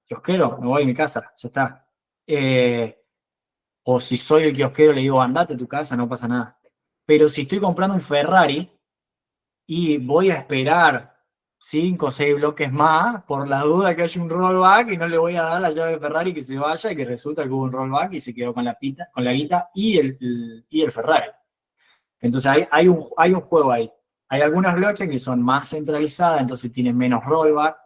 kiosquero, me voy a mi casa, ya está. O si soy el kiosquero, le digo, andate a tu casa, no pasa nada. Pero si estoy comprando un Ferrari y voy a esperar 5 o 6 bloques más, por la duda que haya un rollback, y no le voy a dar la llave de Ferrari que se vaya y que resulta que hubo un rollback y se quedó con la guita y el Ferrari. Entonces hay un juego ahí. Hay algunas blockchains que son más centralizadas, entonces tienen menos rollback.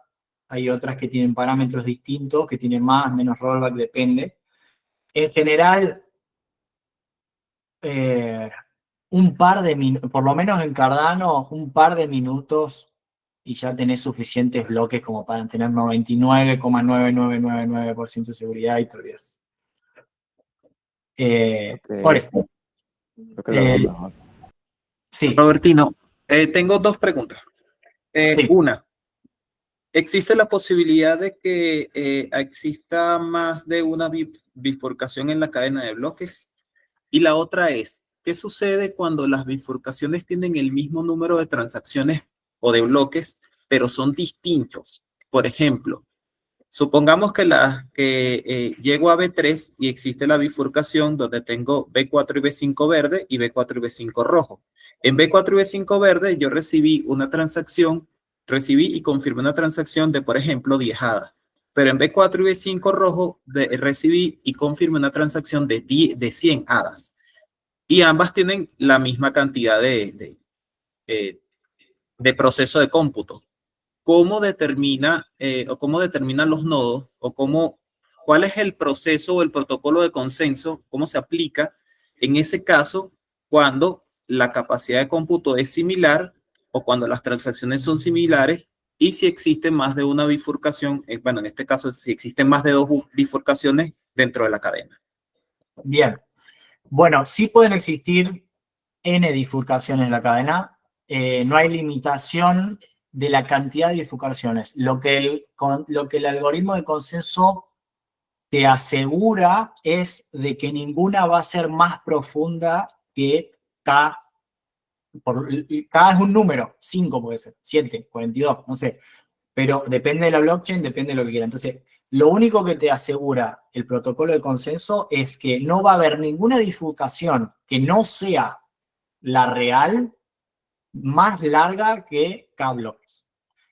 Hay otras que tienen parámetros distintos, que tienen más, menos rollback, depende. En general, un par de minutos, por lo menos en Cardano, un par de minutos y ya tenés suficientes bloques como para tener 99,9999% de seguridad y te olvidas. Por Ok, esto. creo que lo veo mejor. Sí, Robertino, tengo dos preguntas. Sí. Una, ¿existe la posibilidad de que exista más de una bifurcación en la cadena de bloques? Y la otra es, ¿qué sucede cuando las bifurcaciones tienen el mismo número de transacciones o de bloques, pero son distintos? Por ejemplo, supongamos que llego a B3 y existe la bifurcación donde tengo B4 y B5 verde y B4 y B5 rojo. En B4 y B5 verde yo recibí y confirmé una transacción de, por ejemplo, 10 hadas. Pero en B4 y B5 rojo recibí y confirmé una transacción de 100 hadas. Y ambas tienen la misma cantidad de proceso de cómputo. ¿Cómo determinan los nodos cuál es el proceso o el protocolo de consenso, cómo se aplica en ese caso cuando la capacidad de cómputo es similar o cuando las transacciones son similares y si existe más de una bifurcación, bueno, en este caso, si existen más de 2 bifurcaciones dentro de la cadena? Bien. Bueno, sí pueden existir N bifurcaciones en la cadena. No hay limitación de la cantidad de bifurcaciones. Lo que el algoritmo de consenso te asegura es de que ninguna va a ser más profunda que K. K es un número, 5 puede ser, 7, 42, no sé. Pero depende de la blockchain, depende de lo que quiera. Entonces, lo único que te asegura el protocolo de consenso es que no va a haber ninguna bifurcación que no sea la real más larga que K bloques.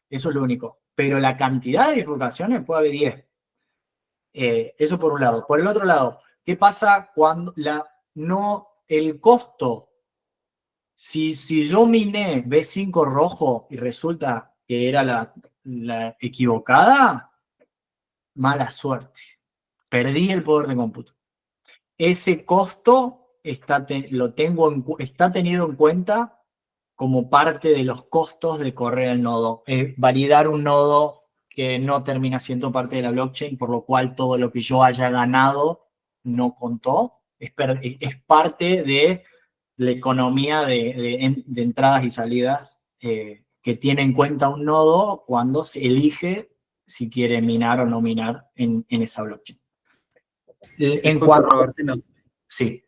Eso es lo único. Pero la cantidad de bifurcaciones puede haber 10. Eso por un lado. Por el otro lado, ¿qué pasa cuando el costo? Si yo miné B5 rojo y resulta que era la equivocada, mala suerte. Perdí el poder de cómputo. Ese costo está tenido en cuenta como parte de los costos de correr el nodo. Validar un nodo que no termina siendo parte de la blockchain, por lo cual todo lo que yo haya ganado no contó. Es parte de la economía de entradas y salidas que tiene en cuenta un nodo cuando se elige si quiere minar o no minar en esa blockchain. En Disculpa, cuanto, Robertino. sí,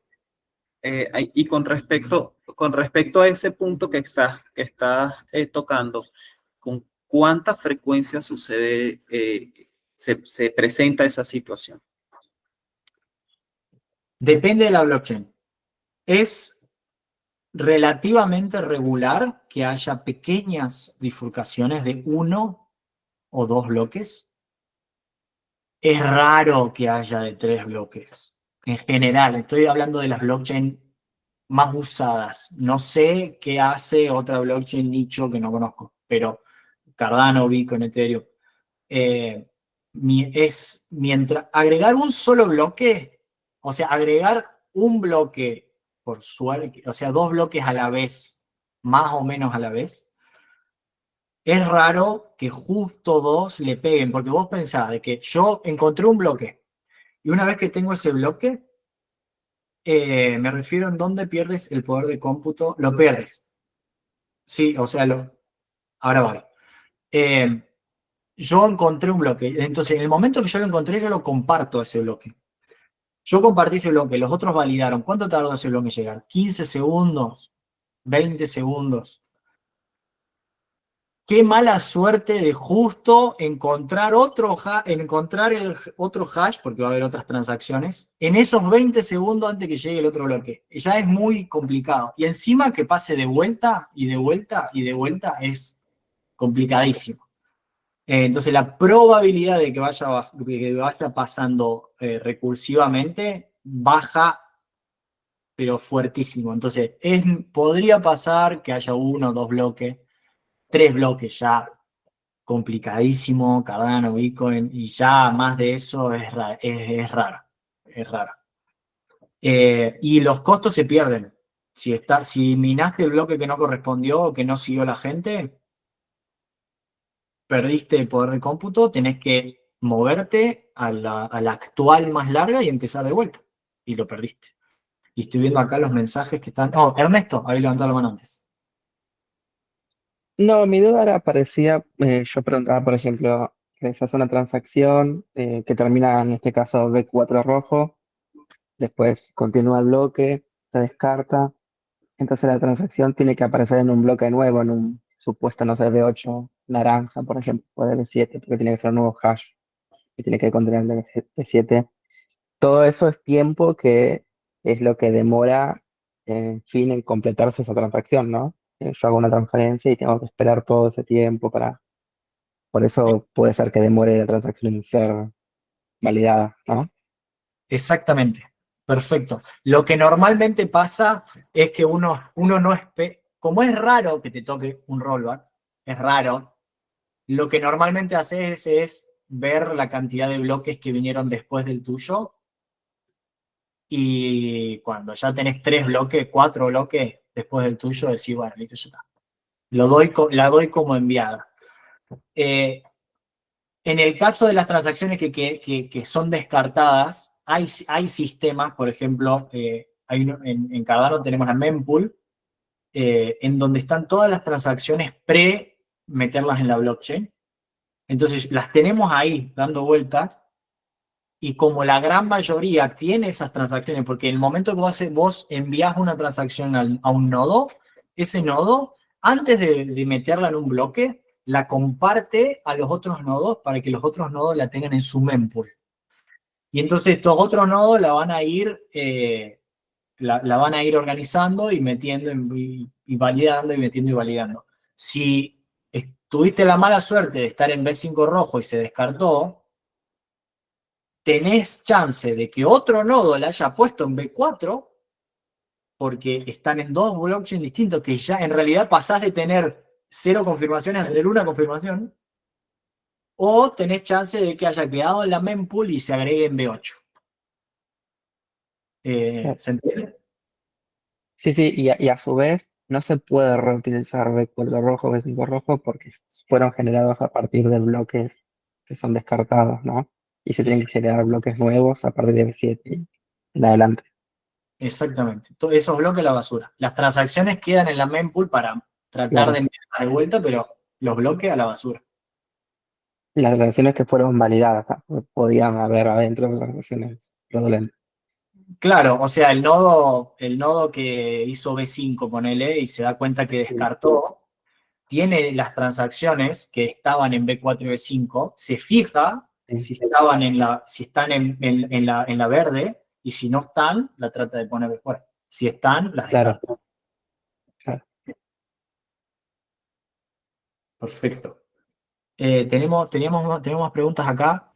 Y con respecto a ese punto que estás tocando, ¿con cuánta frecuencia sucede, se presenta esa situación? depende de la blockchain. Es relativamente regular que haya pequeñas bifurcaciones de 1 o 2 bloques. Es raro que haya de 3 bloques. En general, estoy hablando de las blockchain más usadas. No sé qué hace otra blockchain nicho que no conozco, pero Cardano, Bitcoin, Ethereum. Mientras agregar un solo bloque, o sea, agregar un bloque por suerte, o sea, 2 bloques a la vez, más o menos a la vez, es raro que justo 2 le peguen, porque vos pensás de que yo encontré un bloque y una vez que tengo ese bloque, me refiero en dónde pierdes el poder de cómputo, lo pierdes. Sí, o sea, ahora voy. Yo encontré un bloque, entonces en el momento que yo lo encontré, yo lo comparto ese bloque. Yo compartí ese bloque, los otros validaron. ¿Cuánto tardó ese bloque en llegar? 15 segundos, 20 segundos. Qué mala suerte de justo encontrar el otro hash, porque va a haber otras transacciones, en esos 20 segundos antes que llegue el otro bloque. Ya es muy complicado. Y encima que pase de vuelta y de vuelta y de vuelta es complicadísimo. Entonces la probabilidad de que vaya pasando recursivamente baja, pero fuertísimo. Entonces podría pasar que haya 1 o 2 bloques, 3 bloques ya complicadísimo, Cardano, Bitcoin, y ya más de eso es raro. Es raro. Y los costos se pierden. Si minaste el bloque que no correspondió o que no siguió la gente, perdiste el poder de cómputo, tenés que moverte a la actual más larga y empezar de vuelta. Y lo perdiste. Y estoy viendo acá los mensajes que están... Oh, Ernesto, había levantado la mano antes. No, mi duda era parecía, yo preguntaba, por ejemplo, que se hace una transacción que termina en este caso B4 rojo, después continúa el bloque, se descarta, entonces la transacción tiene que aparecer en un bloque nuevo, en un supuesto, no sé, B8 naranja, por ejemplo, o de B7, porque tiene que ser un nuevo hash que tiene que contener el de B7. Todo eso es tiempo que es lo que demora, en fin, en completarse esa transacción, ¿no? Yo hago una transferencia y tengo que esperar todo ese tiempo para... Por eso puede ser que demore la transacción en ser validada, ¿no? Exactamente. Perfecto. Lo que normalmente pasa es que uno no espera, como es raro que te toque un rollback, es raro, lo que normalmente haces es ver la cantidad de bloques que vinieron después del tuyo y cuando ya tenés 3 bloques, 4 bloques después del tuyo, decís, bueno, listo, ya está. La doy como enviada. En el caso de las transacciones que son descartadas, hay sistemas, por ejemplo, en Cardano tenemos la mempool, en donde están todas las transacciones meterlas en la blockchain. Entonces las tenemos ahí dando vueltas y como la gran mayoría tiene esas transacciones, porque en el momento que vos envías una transacción a un nodo, ese nodo, antes de meterla en un bloque, la comparte a los otros nodos para que los otros nodos la tengan en su mempool. Y entonces estos otros nodos la van a ir, la van a ir organizando y metiendo y validando y metiendo y validando. Si tuviste la mala suerte de estar en B5 rojo y se descartó, tenés chance de que otro nodo la haya puesto en B4 porque están en 2 blockchains distintos que ya en realidad pasás de tener 0 confirmaciones a tener 1 confirmación, o tenés chance de que haya quedado en la mempool y se agregue en B8. ¿Se entiende? Sí, sí, y a su vez no se puede reutilizar B4 rojo, B5 rojo porque fueron generados a partir de bloques que son descartados, ¿no? Y se tienen que generar bloques nuevos a partir de B7 y en adelante. Exactamente. Esos bloques a la basura. Las transacciones quedan en la mempool para tratar Claro. de enviarlas de vuelta, pero los bloques a la basura. las transacciones que fueron validadas, podían haber adentro de las transacciones fraudulentas. Claro, o sea, el nodo que hizo B5, ponele, y se da cuenta que descartó, tiene las transacciones que estaban en B4 y B5, se fija si están en la verde, y si no están, la trata de poner después. Si están, las Claro, descarta. claro. Perfecto. Tenemos más preguntas acá.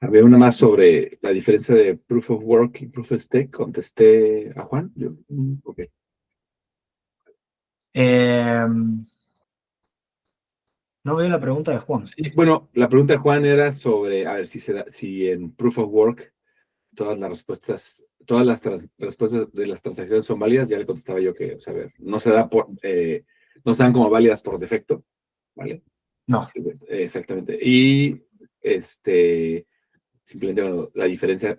Había una más sobre la diferencia de Proof of Work y Proof of Stake. Contesté a Juan. Ok. No veo la pregunta de Juan. Sí, bueno, la pregunta de Juan era sobre, a ver, si en Proof of Work todas las respuestas de las transacciones son válidas. Ya le contestaba yo que, o sea, a ver, no se dan como válidas por defecto, ¿vale? No. Sí, pues, exactamente. Y simplemente bueno, la diferencia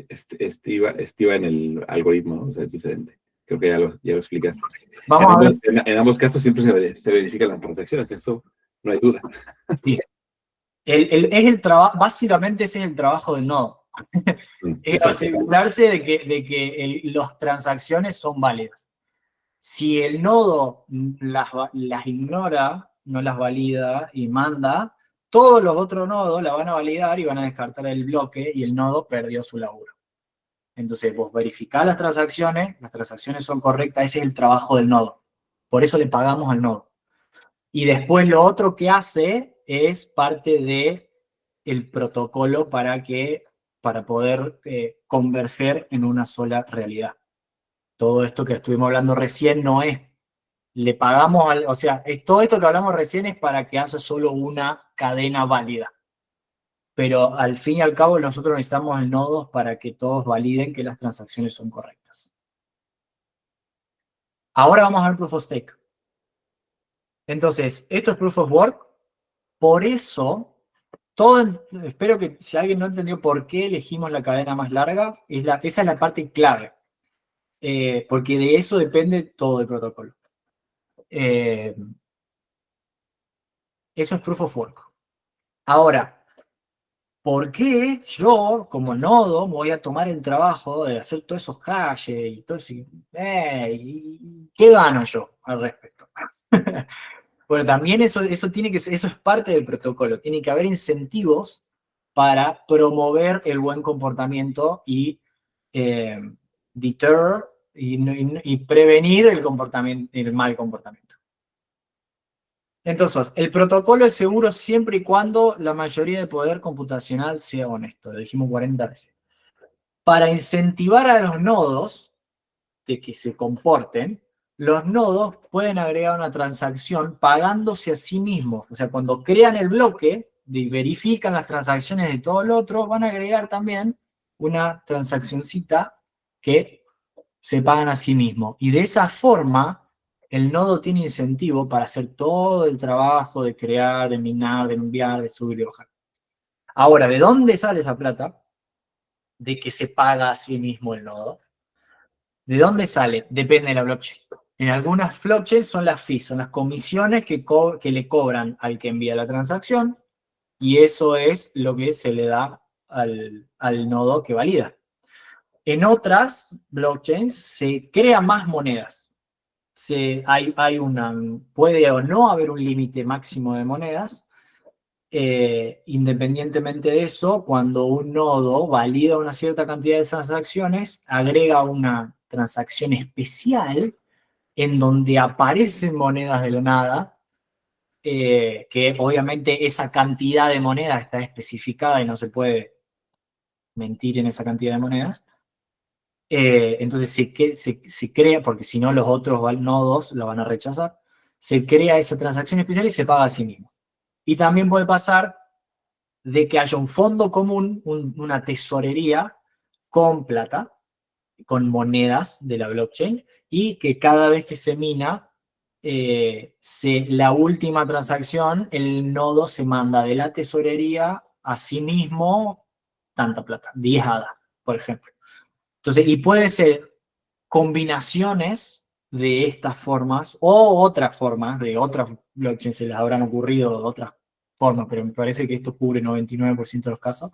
estiva en el algoritmo, ¿no? O sea, es diferente. Creo que ya lo explicaste. Vamos a ver. En ambos casos siempre se verifican las transacciones, eso no hay duda. Sí. Básicamente ese es el trabajo del nodo. Es asegurarse de que las transacciones son válidas. Si el nodo las ignora, no las valida y manda, todos los otros nodos la van a validar y van a descartar el bloque y el nodo perdió su laburo. Entonces, vos verificás las transacciones son correctas, ese es el trabajo del nodo. Por eso le pagamos al nodo. Y después lo otro que hace es parte del protocolo para poder converger en una sola realidad. Todo esto que estuvimos hablando recién no es, le pagamos, todo esto que hablamos recién es para que haya solo una cadena válida. Pero al fin y al cabo nosotros necesitamos el nodo para que todos validen que las transacciones son correctas. Ahora vamos a ver Proof of Stake. Entonces, esto es Proof of Work. Por eso, espero que si alguien no entendió por qué elegimos la cadena más larga, esa es la parte clave. Porque de eso depende todo el protocolo. Eso es Proof of Work. Ahora, ¿por qué yo, como nodo, me voy a tomar el trabajo de hacer todos esos hashes y todo eso? ¿Qué gano yo al respecto? Bueno, también eso es parte del protocolo. Tiene que haber incentivos para promover el buen comportamiento y deter y prevenir el mal comportamiento. Entonces, el protocolo es seguro siempre y cuando la mayoría del poder computacional sea honesto. Lo dijimos 40 veces. Para incentivar a los nodos de que se comporten, los nodos pueden agregar una transacción pagándose a sí mismos. O sea, cuando crean el bloque y verifican las transacciones de todo lo otro, van a agregar también una transaccioncita que se pagan a sí mismos. Y de esa forma, el nodo tiene incentivo para hacer todo el trabajo de crear, de minar, de enviar, de subir y bajar. Ahora, ¿de dónde sale esa plata? De que se paga a sí mismo el nodo. ¿De dónde sale? Depende de la blockchain. En algunas blockchains son las fees, son las comisiones que le cobran al que envía la transacción, y eso es lo que se le da al nodo que valida. En otras blockchains se crean más monedas. Puede o no haber un límite máximo de monedas. Independientemente de eso, cuando un nodo valida una cierta cantidad de transacciones, agrega una transacción especial en donde aparecen monedas de la nada, que obviamente esa cantidad de monedas está especificada y no se puede mentir en esa cantidad de monedas. Entonces se crea, porque si no los otros nodos lo van a rechazar, se crea esa transacción especial y se paga a sí mismo. Y también puede pasar de que haya un fondo común, una tesorería con plata, con monedas de la blockchain, y que cada vez que se mina, la última transacción, el nodo se manda de la tesorería a sí mismo tanta plata, 10 ADA, por ejemplo. Entonces, y puede ser combinaciones de estas formas o otras formas de otras blockchains se les habrán ocurrido de otras formas, pero me parece que esto cubre 99% de los casos.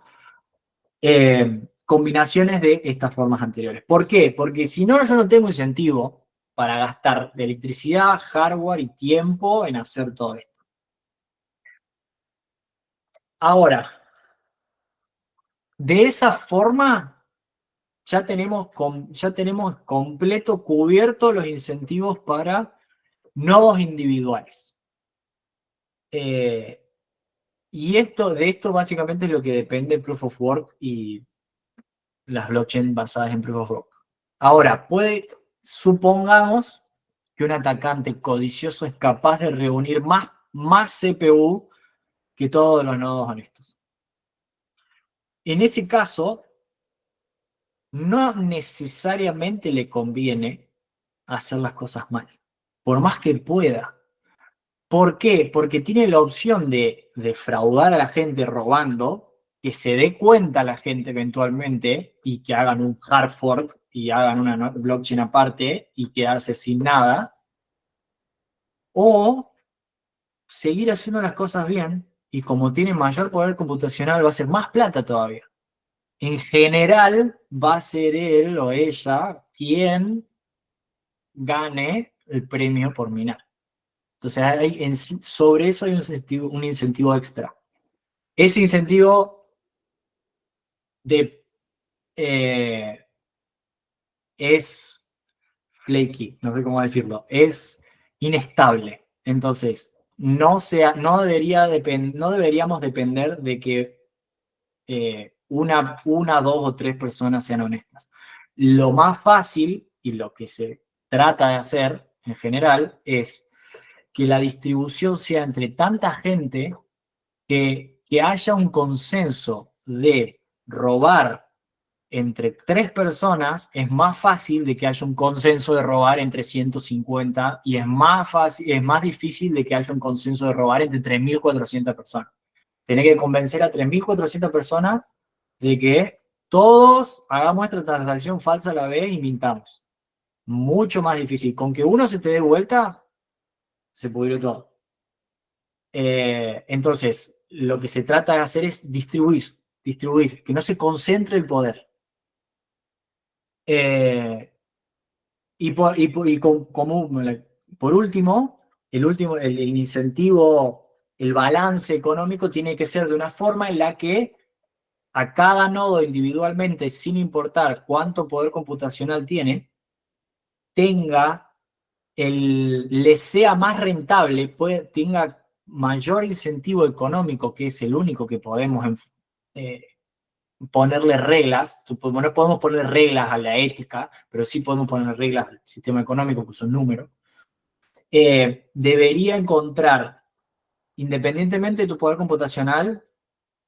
Combinaciones de estas formas anteriores. ¿Por qué? Porque si no, yo no tengo incentivo para gastar de electricidad, hardware y tiempo en hacer todo esto. Ahora, de esa forma, ya tenemos completo cubierto los incentivos para nodos individuales. Y de esto básicamente es lo que depende Proof of Work y las blockchains basadas en Proof of Work. Ahora, supongamos que un atacante codicioso es capaz de reunir más CPU que todos los nodos honestos. En ese caso, no necesariamente le conviene hacer las cosas mal, por más que pueda. ¿Por qué? Porque tiene la opción de defraudar a la gente robando, que se dé cuenta la gente eventualmente y que hagan un hard fork y hagan una blockchain aparte y quedarse sin nada, o seguir haciendo las cosas bien y como tiene mayor poder computacional va a ser más plata todavía. En general va a ser él o ella quien gane el premio por minar. Entonces, sobre eso hay un incentivo extra. Ese incentivo es flaky, no sé cómo decirlo, es inestable. Entonces, no deberíamos depender de que una, dos o tres personas sean honestas. Lo más fácil y lo que se trata de hacer en general es que la distribución sea entre tanta gente que haya un consenso de robar entre 3 personas es más fácil de que haya un consenso de robar entre 150 y es más difícil de que haya un consenso de robar entre 3.400 personas. Tenés que convencer a 3.400 personas de que todos hagamos esta transacción falsa a la vez y mintamos. Mucho más difícil. Con que uno se te dé vuelta, se pudrió todo. Entonces, lo que se trata de hacer es distribuir, que no se concentre el poder. Por último, el incentivo, el balance económico tiene que ser de una forma en la que a cada nodo individualmente, sin importar cuánto poder computacional tiene, le sea más rentable, tenga mayor incentivo económico, que es el único que podemos ponerle reglas. No podemos poner reglas a la ética, pero sí podemos poner reglas al sistema económico, que son números. Debería encontrar, independientemente de tu poder computacional,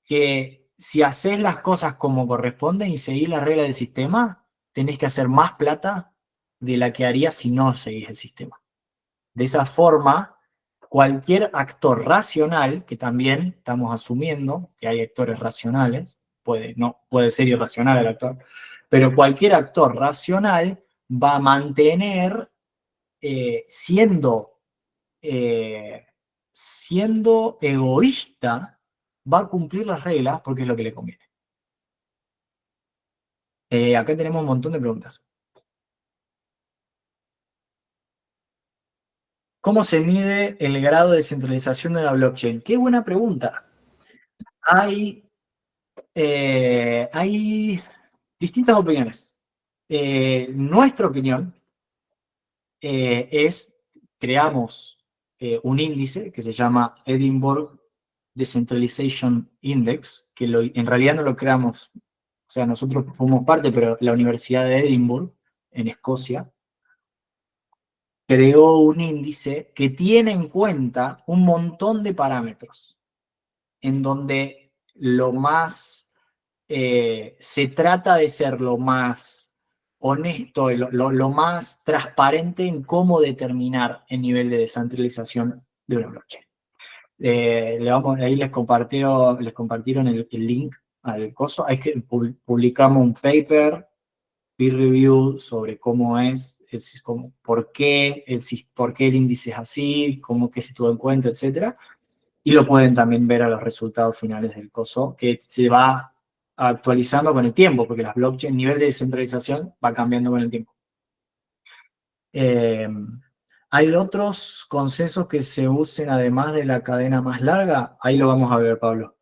que si haces las cosas como corresponden y seguís las reglas del sistema, tenés que hacer más plata de la que harías si no seguís el sistema. De esa forma, cualquier actor racional, que también estamos asumiendo que hay actores racionales, puede ser irracional el actor, pero cualquier actor racional va a mantener siendo egoísta, va a cumplir las reglas porque es lo que le conviene. Acá tenemos un montón de preguntas. ¿Cómo se mide el grado de descentralización de la blockchain? Qué buena pregunta. Hay distintas opiniones. Nuestra opinión creamos un índice que se llama Edinburgh Decentralization Index, que en realidad no lo creamos, o sea, nosotros formamos parte, pero la Universidad de Edimburgo, en Escocia, creó un índice que tiene en cuenta un montón de parámetros, en donde se trata de ser lo más honesto, lo más transparente en cómo determinar el nivel de descentralización de una blockchain. Ahí les compartieron el link al coso. Publicamos un paper peer review sobre cómo por qué el índice es así, qué se tuvo en cuenta, etc. Y lo pueden también ver a los resultados finales del coso, que se va actualizando con el tiempo, porque las blockchain, el nivel de descentralización va cambiando con el tiempo. ¿Hay otros consensos que se usen además de la cadena más larga? Ahí lo vamos a ver, Pablo.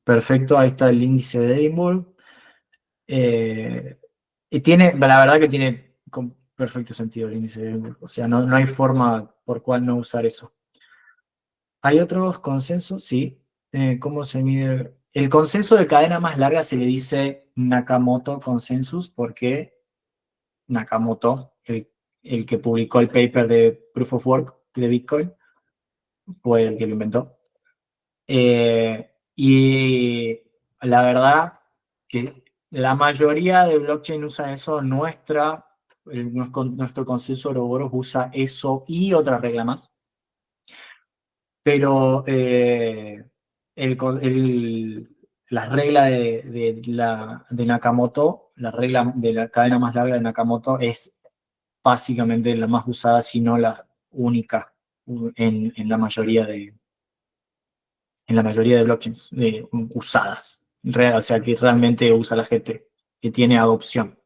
Perfecto, ahí está el índice de Edinburgh. Y la verdad que tiene con perfecto sentido el índice de Edinburgh. O sea, no hay forma por cual no usar eso. ¿Hay otros consensos? Sí. ¿Cómo se mide? El consenso de cadena más larga se le dice Nakamoto Consensus porque Nakamoto, el que publicó el paper de Proof of Work de Bitcoin, fue el que lo inventó. Y la verdad que la mayoría de blockchain usa eso. Nuestro consenso Ouroboros usa eso y otra regla más. Pero la regla de Nakamoto, la regla de la cadena más larga de Nakamoto es básicamente la más usada, si no la única en la mayoría de blockchains usadas. O sea, que realmente usa la gente, que tiene adopción.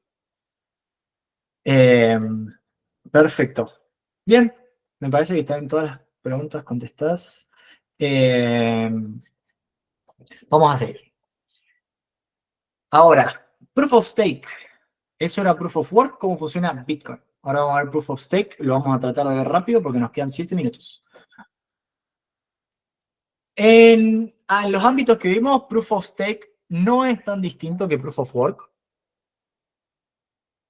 Perfecto. Bien, me parece que están todas las preguntas contestadas. Vamos a seguir. Ahora, Proof of Stake. Eso era Proof of Work, cómo funciona Bitcoin. Ahora vamos a ver Proof of Stake, lo vamos a tratar de ver rápido porque nos quedan 7 minutos. En los ámbitos que vimos, Proof of Stake no es tan distinto que Proof of Work.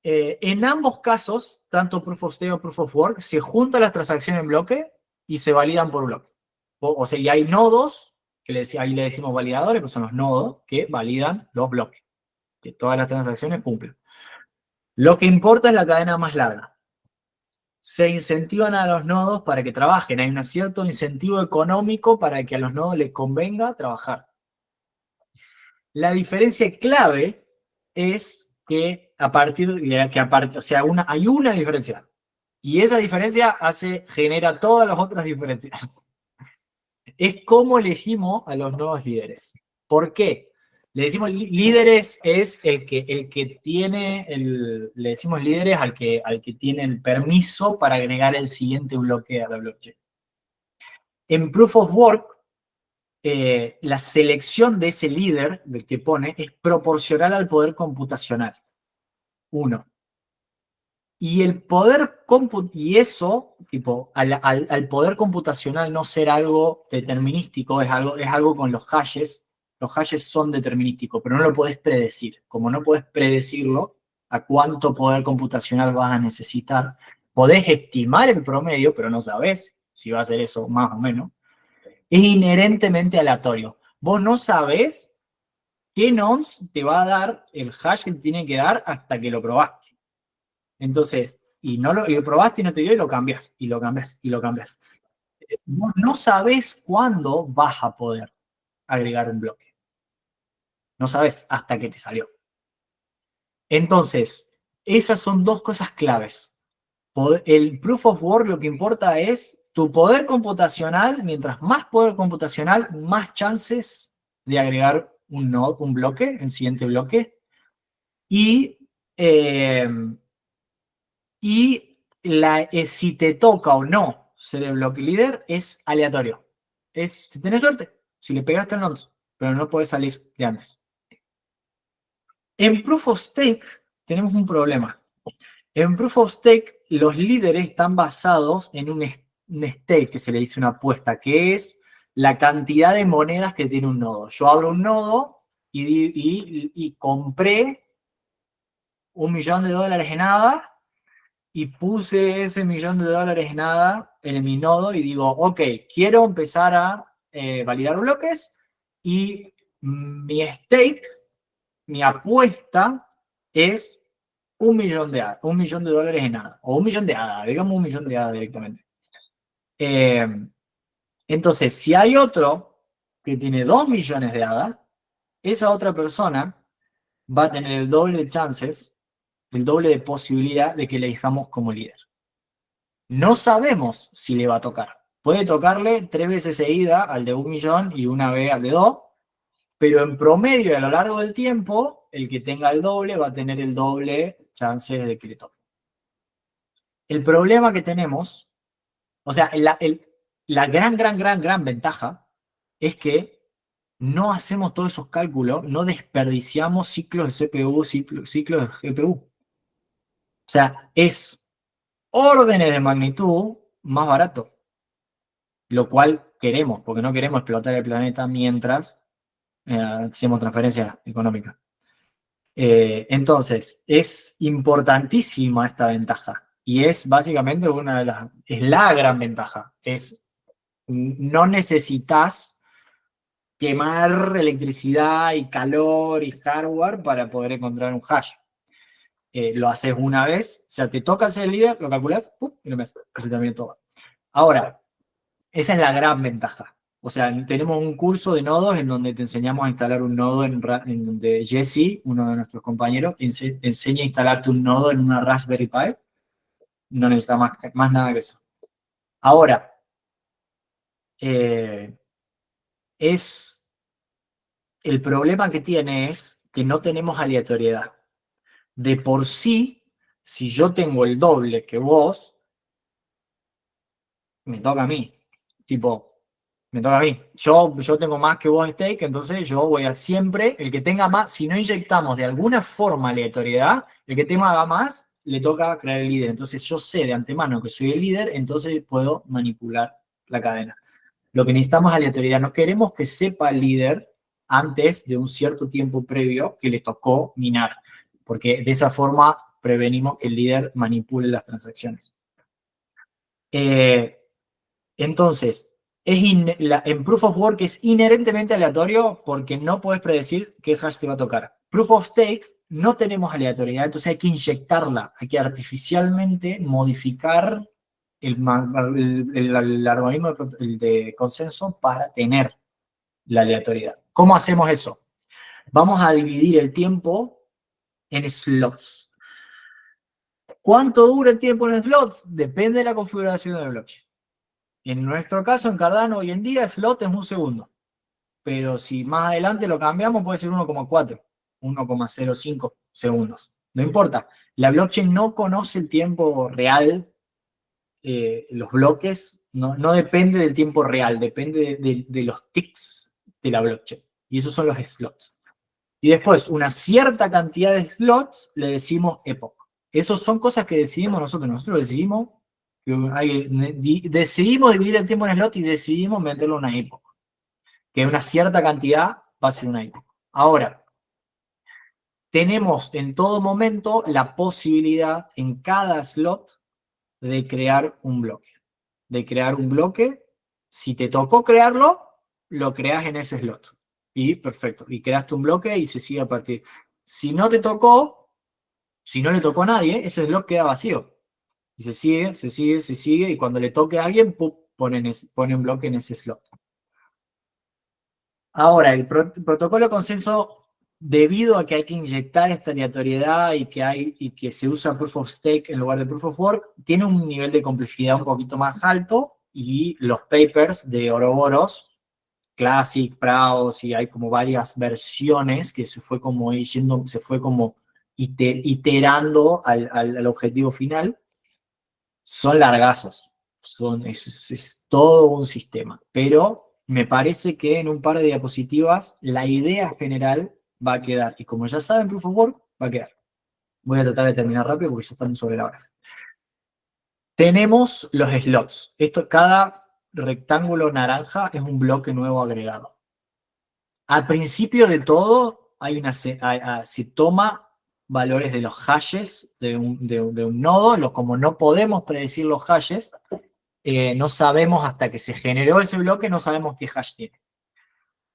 En ambos casos, tanto Proof of Stake o Proof of Work, se juntan las transacciones en bloque y se validan por bloque. O sea, y hay nodos, ahí le decimos validadores, que son los nodos que validan los bloques. Que todas las transacciones cumplen. Lo que importa es la cadena más larga. Se incentivan a los nodos para que trabajen. Hay un cierto incentivo económico para que a los nodos les convenga trabajar. La diferencia clave es que hay una diferencia. Y esa diferencia genera todas las otras diferencias. Es cómo elegimos a los nuevos líderes. ¿Por qué? Le decimos líderes es le decimos líderes al que tiene el permiso para agregar el siguiente bloque a la blockchain. En Proof of Work, la selección de ese líder del que pone es proporcional al poder computacional. 1. Y el poder al poder computacional no ser algo determinístico, es algo con los hashes. Los hashes son determinísticos, pero no lo podés predecir. Como no podés predecirlo, a cuánto poder computacional vas a necesitar, podés estimar el promedio, pero no sabés si va a ser eso más o menos. Es inherentemente aleatorio. Vos no sabés qué nonce te va a dar el hash que te tiene que dar hasta que lo probaste. Entonces, y lo probaste y no te dio y lo cambias, y lo cambias, y lo cambias. Vos no sabés cuándo vas a poder agregar un bloque. No sabes hasta que te salió. Entonces, esas son dos cosas claves. El Proof of Work lo que importa es tu poder computacional. Mientras más poder computacional, más chances de agregar un node, un bloque, el siguiente bloque. Y si te toca o no ser el bloque líder es aleatorio. Si tenés suerte, si le pegaste el nonce, pero no podés salir de antes. En Proof of Stake tenemos un problema. En Proof of Stake los líderes están basados en un stake, que se le dice una apuesta, que es la cantidad de monedas que tiene un nodo. Yo abro un nodo y compré $1 millón en ADA y puse ese $1 millón en ADA en mi nodo y digo, ok, quiero empezar a validar bloques y mi stake, mi apuesta es $1 millón $1 millón en ADA, o $1 millón de ADA, digamos $1 millón de ADA directamente. Entonces, si hay otro que tiene 2 millones de ADA, esa otra persona va a tener el doble de chances, el doble de posibilidad de que le elijamos como líder. No sabemos si le va a tocar. Puede tocarle 3 veces seguida al de 1 millón y una vez al de 2, pero en promedio a lo largo del tiempo, el que tenga el doble va a tener el doble chances de que le toque. El problema que tenemos, o sea, la gran ventaja es que no hacemos todos esos cálculos, no desperdiciamos ciclos de CPU, ciclos de GPU. O sea, es órdenes de magnitud más barato, lo cual queremos, porque no queremos explotar el planeta mientras hacemos transferencia económica. Entonces, es importantísima esta ventaja y es básicamente es la gran ventaja. No necesitas quemar electricidad y calor y hardware para poder encontrar un hash. Lo haces una vez, o sea, te toca ser el líder, lo calculas, y lo ves, así también todo. Ahora, esa es la gran ventaja. O sea, tenemos un curso de nodos en donde te enseñamos a instalar un nodo en donde Jesse, uno de nuestros compañeros, te enseña a instalarte un nodo en una Raspberry Pi. No necesita más nada que eso. Ahora, el problema que tiene es que no tenemos aleatoriedad. De por sí, si yo tengo el doble que vos, me toca a mí. Tipo, me toca a mí. Yo tengo más que vos stake, entonces yo voy a siempre, el que tenga más, si no inyectamos de alguna forma aleatoriedad, el que tenga más, le toca crear el líder. Entonces yo sé de antemano que soy el líder, entonces puedo manipular la cadena. Lo que necesitamos es aleatoriedad. No queremos que sepa el líder antes de un cierto tiempo previo que le tocó minar, porque de esa forma prevenimos que el líder manipule las transacciones. Entonces, en Proof of Work es inherentemente aleatorio porque no puedes predecir qué hash te va a tocar. Proof of Stake no tenemos aleatoriedad, entonces hay que inyectarla, hay que artificialmente modificar el algoritmo de consenso para tener la aleatoriedad. ¿Cómo hacemos eso? Vamos a dividir el tiempo en slots. ¿Cuánto dura el tiempo en slots? Depende de la configuración del blockchain. En nuestro caso, en Cardano, hoy en día, slot es 1 segundo. Pero si más adelante lo cambiamos, puede ser 1,4, 1,05 segundos. No importa. La blockchain no conoce el tiempo real. Los bloques no depende del tiempo real, depende de los ticks de la blockchain. Y esos son los slots. Y después, una cierta cantidad de slots le decimos epoch. Esos son cosas que decidimos nosotros. Nosotros decidimos dividir el tiempo en slot y decidimos meterlo en una epoch. Que una cierta cantidad va a ser una epoch. Ahora, tenemos en todo momento la posibilidad en cada slot de crear un bloque. De crear un bloque, si te tocó crearlo, lo creas en ese slot. Y perfecto, y creaste un bloque y se sigue a partir. Si no te tocó, si no le tocó a nadie, ese slot queda vacío. Y se sigue, y cuando le toque a alguien, pone un bloque en ese slot. Ahora, el protocolo de consenso, debido a que hay que inyectar esta aleatoriedad y que se usa Proof of Stake en lugar de Proof of Work, tiene un nivel de complejidad un poquito más alto, y los papers de Ouroboros, Classic, Praos, y hay como varias versiones que se fue como iterando al objetivo final, son largazos, es todo un sistema, pero me parece que en un par de diapositivas la idea general va a quedar, y como ya saben, Proof of Work va a quedar. Voy a tratar de terminar rápido porque ya están sobre la hora. Tenemos los slots. Cada rectángulo naranja es un bloque nuevo agregado. Al principio de todo, se toma valores de los hashes de un nodo. Como no podemos predecir los hashes, no sabemos hasta que se generó ese bloque, no sabemos qué hash tiene.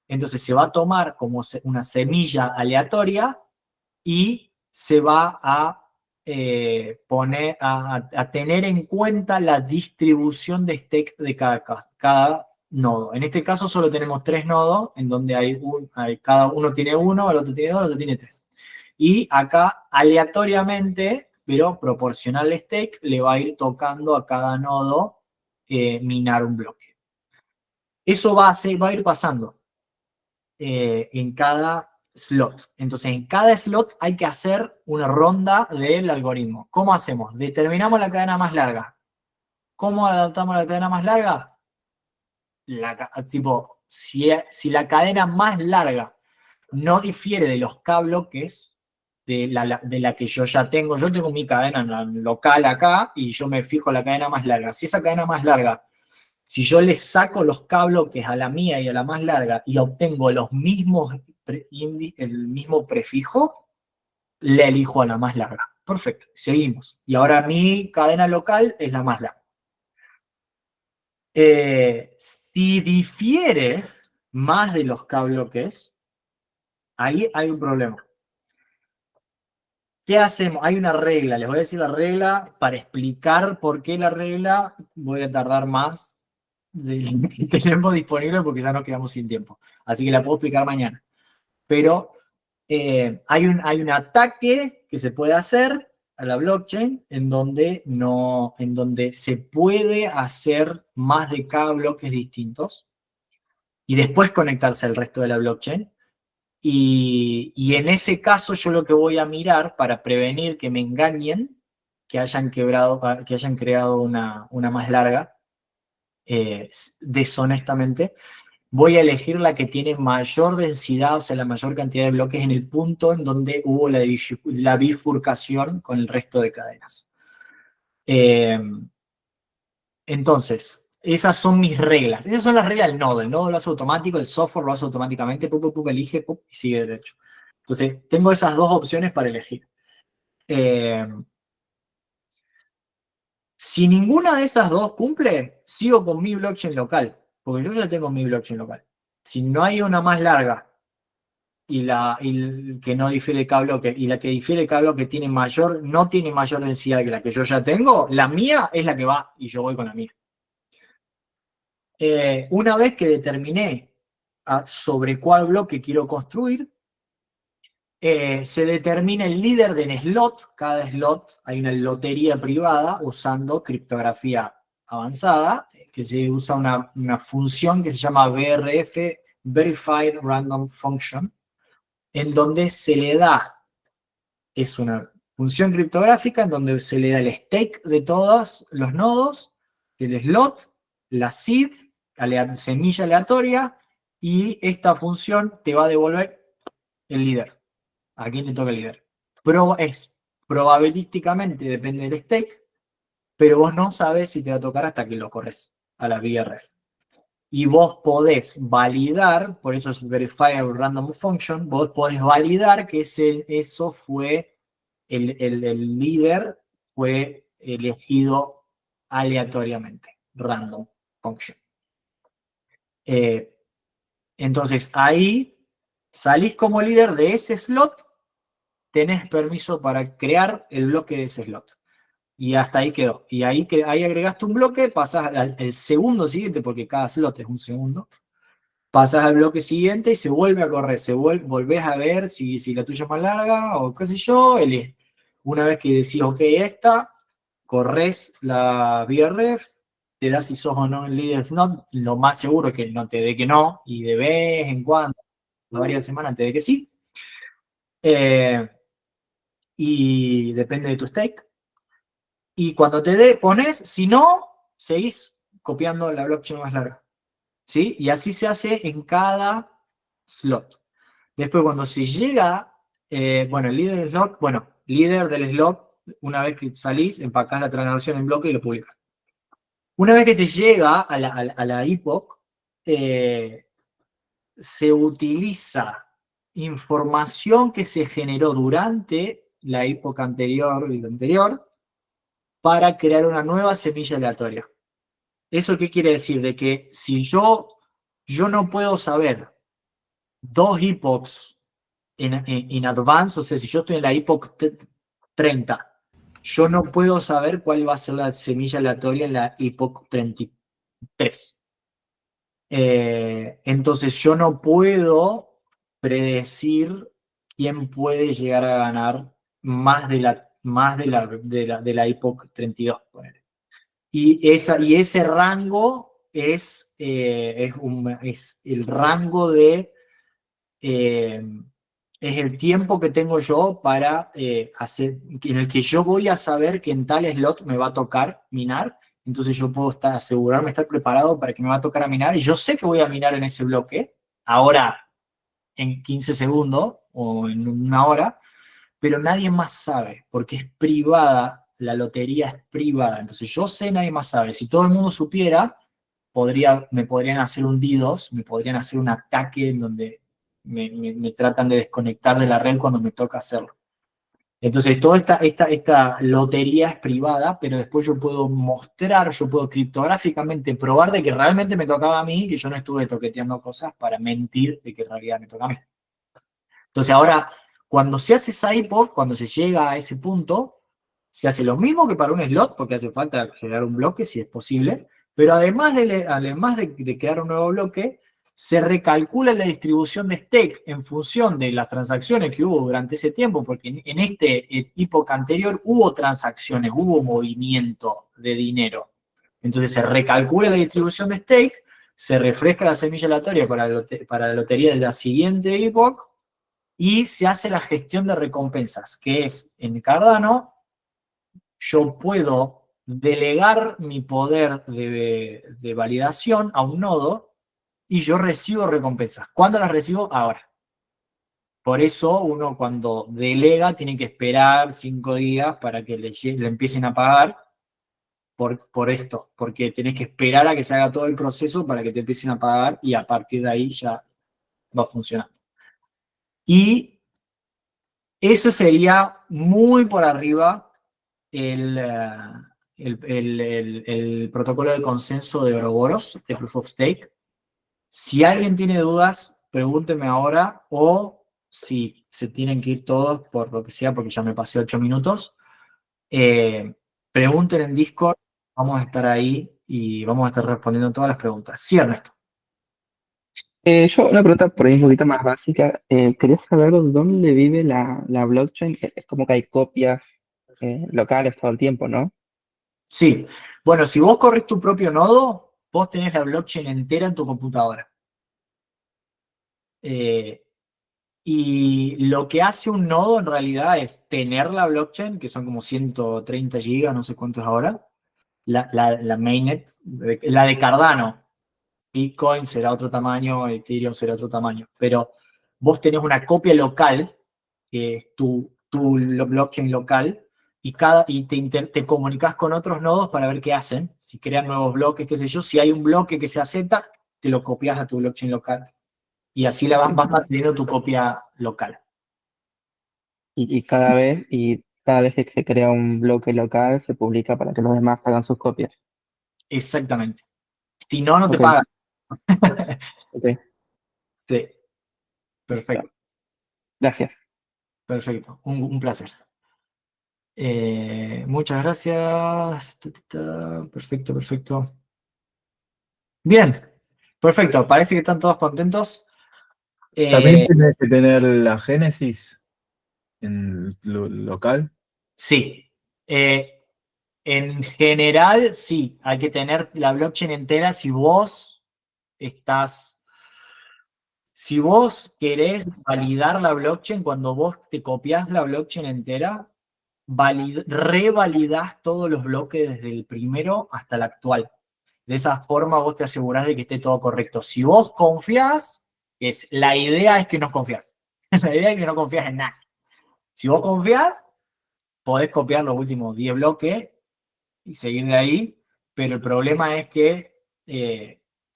Entonces se va a tomar como una semilla aleatoria y se va a tener en cuenta la distribución de stake de cada nodo. En este caso solo tenemos 3 nodos, en donde cada uno tiene 1, el otro tiene 2, el otro tiene 3. Y acá, aleatoriamente, pero proporcional al stake, le va a ir tocando a cada nodo minar un bloque. Eso va a ir pasando en cada slot. Entonces, en cada slot hay que hacer una ronda del algoritmo. ¿Cómo hacemos? Determinamos la cadena más larga. ¿Cómo adaptamos la cadena más larga? Si la cadena más larga no difiere de los K-bloques de la que yo ya tengo. Yo tengo mi cadena local acá y yo me fijo la cadena más larga. Si esa cadena más larga, si yo le saco los K-bloques a la mía y a la más larga y obtengo los mismos el mismo prefijo, le elijo a la más larga. Perfecto, seguimos. Y ahora mi cadena local es la más larga. Si difiere más de los K-bloques, ahí hay un problema. ¿Qué hacemos? Hay una regla, les voy a decir la regla para explicar por qué la regla. Voy a tardar más de lo que tenemos disponible porque ya nos quedamos sin tiempo. Así que la puedo explicar mañana. Pero hay un ataque que se puede hacer a la blockchain en donde se puede hacer más de K bloques distintos y después conectarse al resto de la blockchain. Y en ese caso yo lo que voy a mirar para prevenir que me engañen, que hayan creado una más larga, deshonestamente, voy a elegir la que tiene mayor densidad, o sea, la mayor cantidad de bloques en el punto en donde hubo la bifurcación con el resto de cadenas. Entonces, esas son mis reglas. Esas son las reglas del nodo. El nodo lo hace automático, el software lo hace automáticamente, elige y sigue derecho. Entonces, tengo esas dos opciones para elegir. Si ninguna de esas dos cumple, sigo con mi blockchain local, porque yo ya tengo mi blockchain local. Si no hay una más larga y que no difiere K bloque, y la que difiere K bloque no tiene mayor densidad que la que yo ya tengo, la mía es la que va y yo voy con la mía. Una vez que determiné sobre cuál bloque quiero construir, se determina el líder del slot. Cada slot hay una lotería privada usando criptografía avanzada, que se usa una función que se llama BRF, Verified Random Function, en donde se le da, es una función criptográfica en donde se le da el stake de todos los nodos, el slot, la seed, semilla aleatoria, y esta función te va a devolver el líder. ¿A quién le toca el líder? Probabilísticamente depende del stake, pero vos no sabes si te va a tocar hasta que lo corres a la BRF. Y vos podés validar, por eso es Verifiable Random Function, vos podés validar que eso fue, el líder fue elegido aleatoriamente, Random Function. Entonces ahí salís como líder de ese slot, tenés permiso para crear el bloque de ese slot. Y hasta ahí quedó. Y ahí agregaste un bloque, pasás al segundo siguiente, porque cada slot es un segundo. Pasás al bloque siguiente y se vuelve a correr. Volvés a ver si la tuya es más larga o qué sé yo. Una vez que decís, ok, esta, corres la BRF, te da si sos o no el líder slot. Lo más seguro es que no te dé que no, y de vez en cuando, varias semanas te dé que sí. Y depende de tu stake. Y cuando pones, si no, seguís copiando la blockchain más larga. ¿Sí? Y así se hace en cada slot. Después, cuando se llega, el líder del slot, líder del slot, una vez que salís, empacás la transacción en bloque y lo publicas. Una vez que se llega a la epoch, se utiliza información que se generó durante la época anterior y la anterior para crear una nueva semilla aleatoria. ¿Eso qué quiere decir? De que si yo no puedo saber 2 epochs en advance, o sea, si yo estoy en la epoch 30, yo no puedo saber cuál va a ser la semilla aleatoria en la epoch 33. Entonces yo no puedo predecir quién puede llegar a ganar más de la Epoch 32. Ponele. Y ese rango es el rango de... es el tiempo que tengo yo para hacer, en el que yo voy a saber que en tal slot me va a tocar minar, entonces yo puedo asegurarme estar preparado para que me va a tocar a minar, y yo sé que voy a minar en ese bloque, ahora en 15 segundos o en una hora, pero nadie más sabe, porque es privada, la lotería es privada, entonces yo sé, nadie más sabe. Si todo el mundo supiera, me podrían hacer un DDoS, me podrían hacer un ataque en donde me tratan de desconectar de la red cuando me toca hacerlo. Entonces, toda esta lotería es privada, pero después yo puedo mostrar, yo puedo criptográficamente probar de que realmente me tocaba a mí, que yo no estuve toqueteando cosas para mentir de que en realidad me toca a mí. Entonces, ahora, cuando se hace esa Epoch, cuando se llega a ese punto, se hace lo mismo que para un slot, porque hace falta generar un bloque, si es posible, pero además de crear un nuevo bloque, se recalcula la distribución de stake en función de las transacciones que hubo durante ese tiempo, porque en este Epoch anterior hubo transacciones, hubo movimiento de dinero. Entonces se recalcula la distribución de stake, se refresca la semilla aleatoria para la lotería de la siguiente Epoch, y se hace la gestión de recompensas, que es en Cardano, yo puedo delegar mi poder de validación a un nodo y yo recibo recompensas. ¿Cuándo las recibo? Ahora. Por eso uno cuando delega tiene que esperar 5 días para que le empiecen a pagar por esto, porque tenés que esperar a que se haga todo el proceso para que te empiecen a pagar y a partir de ahí ya va funcionando. Y eso sería muy por arriba el protocolo de consenso de Ouroboros, de Proof of Stake. Si alguien tiene dudas, pregúntenme ahora, o si se tienen que ir todos por lo que sea, porque ya me pasé 8 minutos, pregunten en Discord, vamos a estar ahí y vamos a estar respondiendo todas las preguntas. Sí, Ernesto. Yo una pregunta por ahí un poquito más básica. Quería saber dónde vive la blockchain. Es como que hay copias locales todo el tiempo, ¿no? Sí. Bueno, si vos corres tu propio nodo, vos tenés la blockchain entera en tu computadora. Y lo que hace un nodo en realidad es tener la blockchain, que son como 130 gigas, no sé cuánto es ahora, la mainnet, la de Cardano. Bitcoin será otro tamaño, Ethereum será otro tamaño, pero vos tenés una copia local, que es tu blockchain local, y te comunicas con otros nodos para ver qué hacen, si crean nuevos bloques, qué sé yo, si hay un bloque que se acepta, te lo copias a tu blockchain local. Y así vas manteniendo tu copia local. Y cada vez que se crea un bloque local, se publica para que los demás hagan sus copias. Exactamente. Si no, no te Ok, pagan. ok, Sí, perfecto, gracias. perfecto. Un placer. Muchas gracias. Perfecto, perfecto. Bien, perfecto. Parece que están todos contentos. También tenés que tener la génesis en lo local. Sí. En general, sí. Hay que tener la blockchain entera si vos si vos querés validar la blockchain, cuando vos te copias la blockchain entera, revalidás todos los bloques desde el primero hasta el actual. De esa forma vos te asegurás de que esté todo correcto. Si vos confías, la idea es que no confías. La idea es que no confías en nada. Si vos confías, podés copiar los últimos 10 bloques y seguir de ahí, pero el problema es que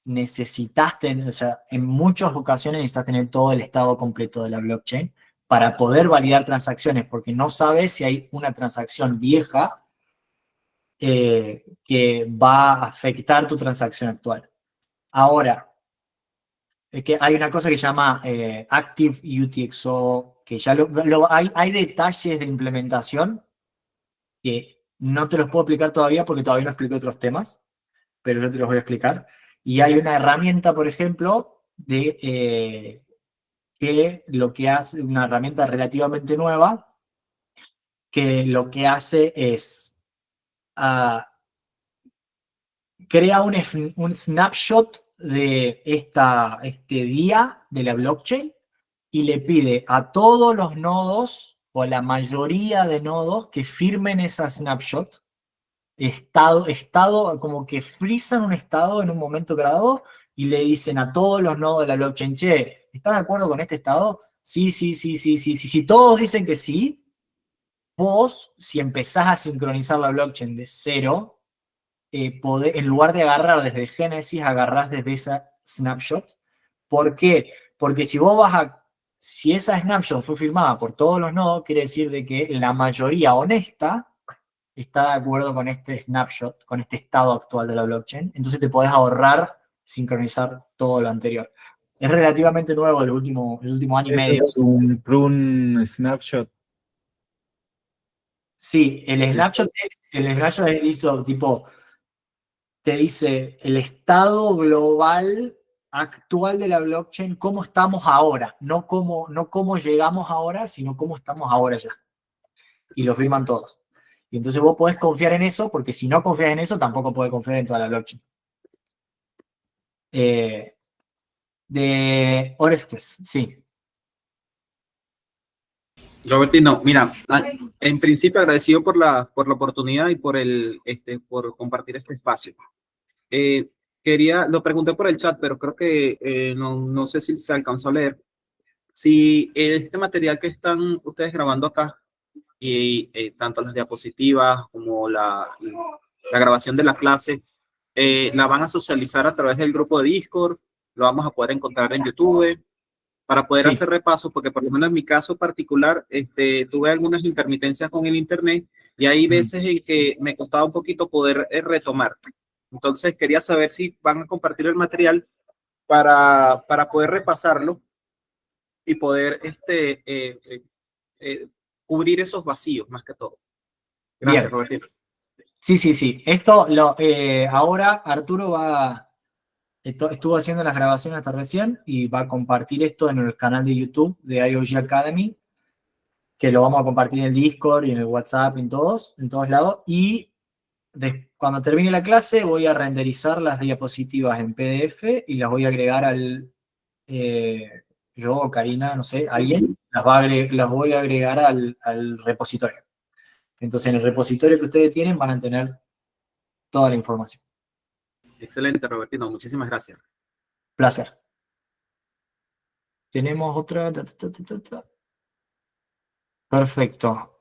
necesitas tener, o sea, en muchas ocasiones necesitas tener todo el estado completo de la blockchain para poder validar transacciones, porque no sabes si hay una transacción vieja que va a afectar tu transacción actual. Ahora, es que hay una cosa que se llama Active UTXO, que ya hay detalles de implementación que no te los puedo explicar todavía porque todavía no expliqué otros temas, pero yo te los voy a explicar. Y hay una herramienta, por ejemplo, que lo que hace, una herramienta relativamente nueva, que lo que hace es crea un snapshot de este día de la blockchain y le pide a todos los nodos o a la mayoría de nodos que firmen esa snapshot, estado como que frisan un estado en un momento dado y le dicen a todos los nodos de la blockchain, che, ¿están de acuerdo con este estado? Sí, sí, sí, sí, sí, sí. Si todos dicen que sí, vos, si empezás a sincronizar la blockchain de cero, en lugar de agarrar desde Génesis, agarrás desde esa snapshot. ¿Por qué? Porque si esa snapshot fue firmada por todos los nodos, quiere decir de que la mayoría honesta está de acuerdo con este snapshot, con este estado actual de la blockchain. Entonces te podés ahorrar sincronizar todo lo anterior. Es relativamente nuevo el último año y Eso medio. es un prune snapshot. Sí, el snapshot es listo, tipo, te dice el estado global actual de la blockchain, cómo estamos ahora, no cómo llegamos ahora, sino cómo estamos ahora ya. Y lo firman todos. Y entonces vos podés confiar en eso, porque si no confías en eso, tampoco podés confiar en toda la blockchain. De Orestes, sí. Robertino, mira, en principio agradecido por la oportunidad y por compartir este espacio. Lo pregunté por el chat, pero creo que no sé si se alcanzó a leer. Si este material que están ustedes grabando acá, y tanto las diapositivas como la grabación de la clase, la van a socializar a través del grupo de Discord, lo vamos a poder encontrar en YouTube, para poder Sí. hacer repaso, porque por lo menos en mi caso particular, tuve algunas intermitencias con el internet y hay veces en que me costaba un poquito poder retomar. Entonces quería saber si van a compartir el material para poder repasarlo y poder cubrir esos vacíos más que todo. Gracias, Bien. Robertino. Sí. Esto, ahora Arturo estuvo haciendo las grabaciones hasta recién y va a compartir esto en el canal de YouTube de IOG Academy, que lo vamos a compartir en el Discord y en el WhatsApp, en todos lados. Y cuando termine la clase voy a renderizar las diapositivas en PDF y las voy a agregar yo o Karina, no sé, alguien, las voy a agregar al repositorio. Entonces en el repositorio que ustedes tienen van a tener toda la información. Excelente, Robertino. Muchísimas gracias. Placer. Tenemos otra. Perfecto.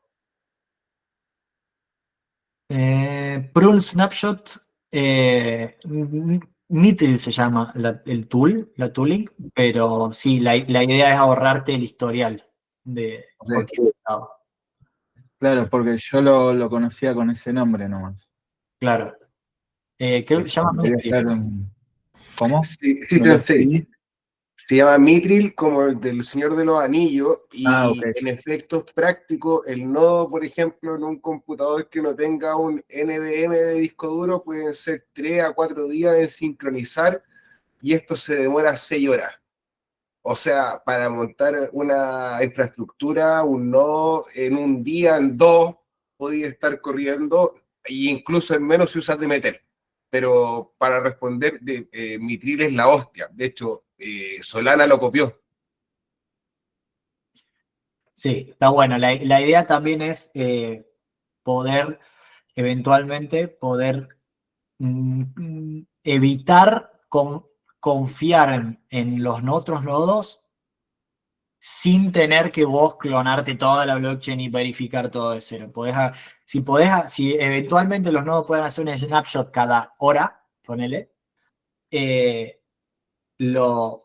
Prune Snapshot. Nitril se llama el tool, la tooling, pero sí, la idea es ahorrarte el historial de cualquier estado. Claro, porque yo lo conocía con ese nombre nomás. Claro. Creo que se llama Quería Nitril. hacer ¿Cómo? Sí, ¿Me lo sí. escribí? Se llama Mithril, como el del Señor de los Anillos, y Ok. en efectos prácticos, el nodo, por ejemplo, en un computador que no tenga un NVMe de disco duro, pueden ser 3 a 4 días en sincronizar, y esto se demora 6 horas. O sea, para montar una infraestructura, un nodo, en un día, en 2, podía estar corriendo, e incluso en menos si usas de meter. Pero para responder, Mithril es la hostia. De hecho, Solana lo copió. Sí, está bueno. La idea también es eventualmente evitar confiar en los otros nodos sin tener que vos clonarte toda la blockchain y verificar todo de cero. Si eventualmente los nodos pueden hacer un snapshot cada hora, ponele,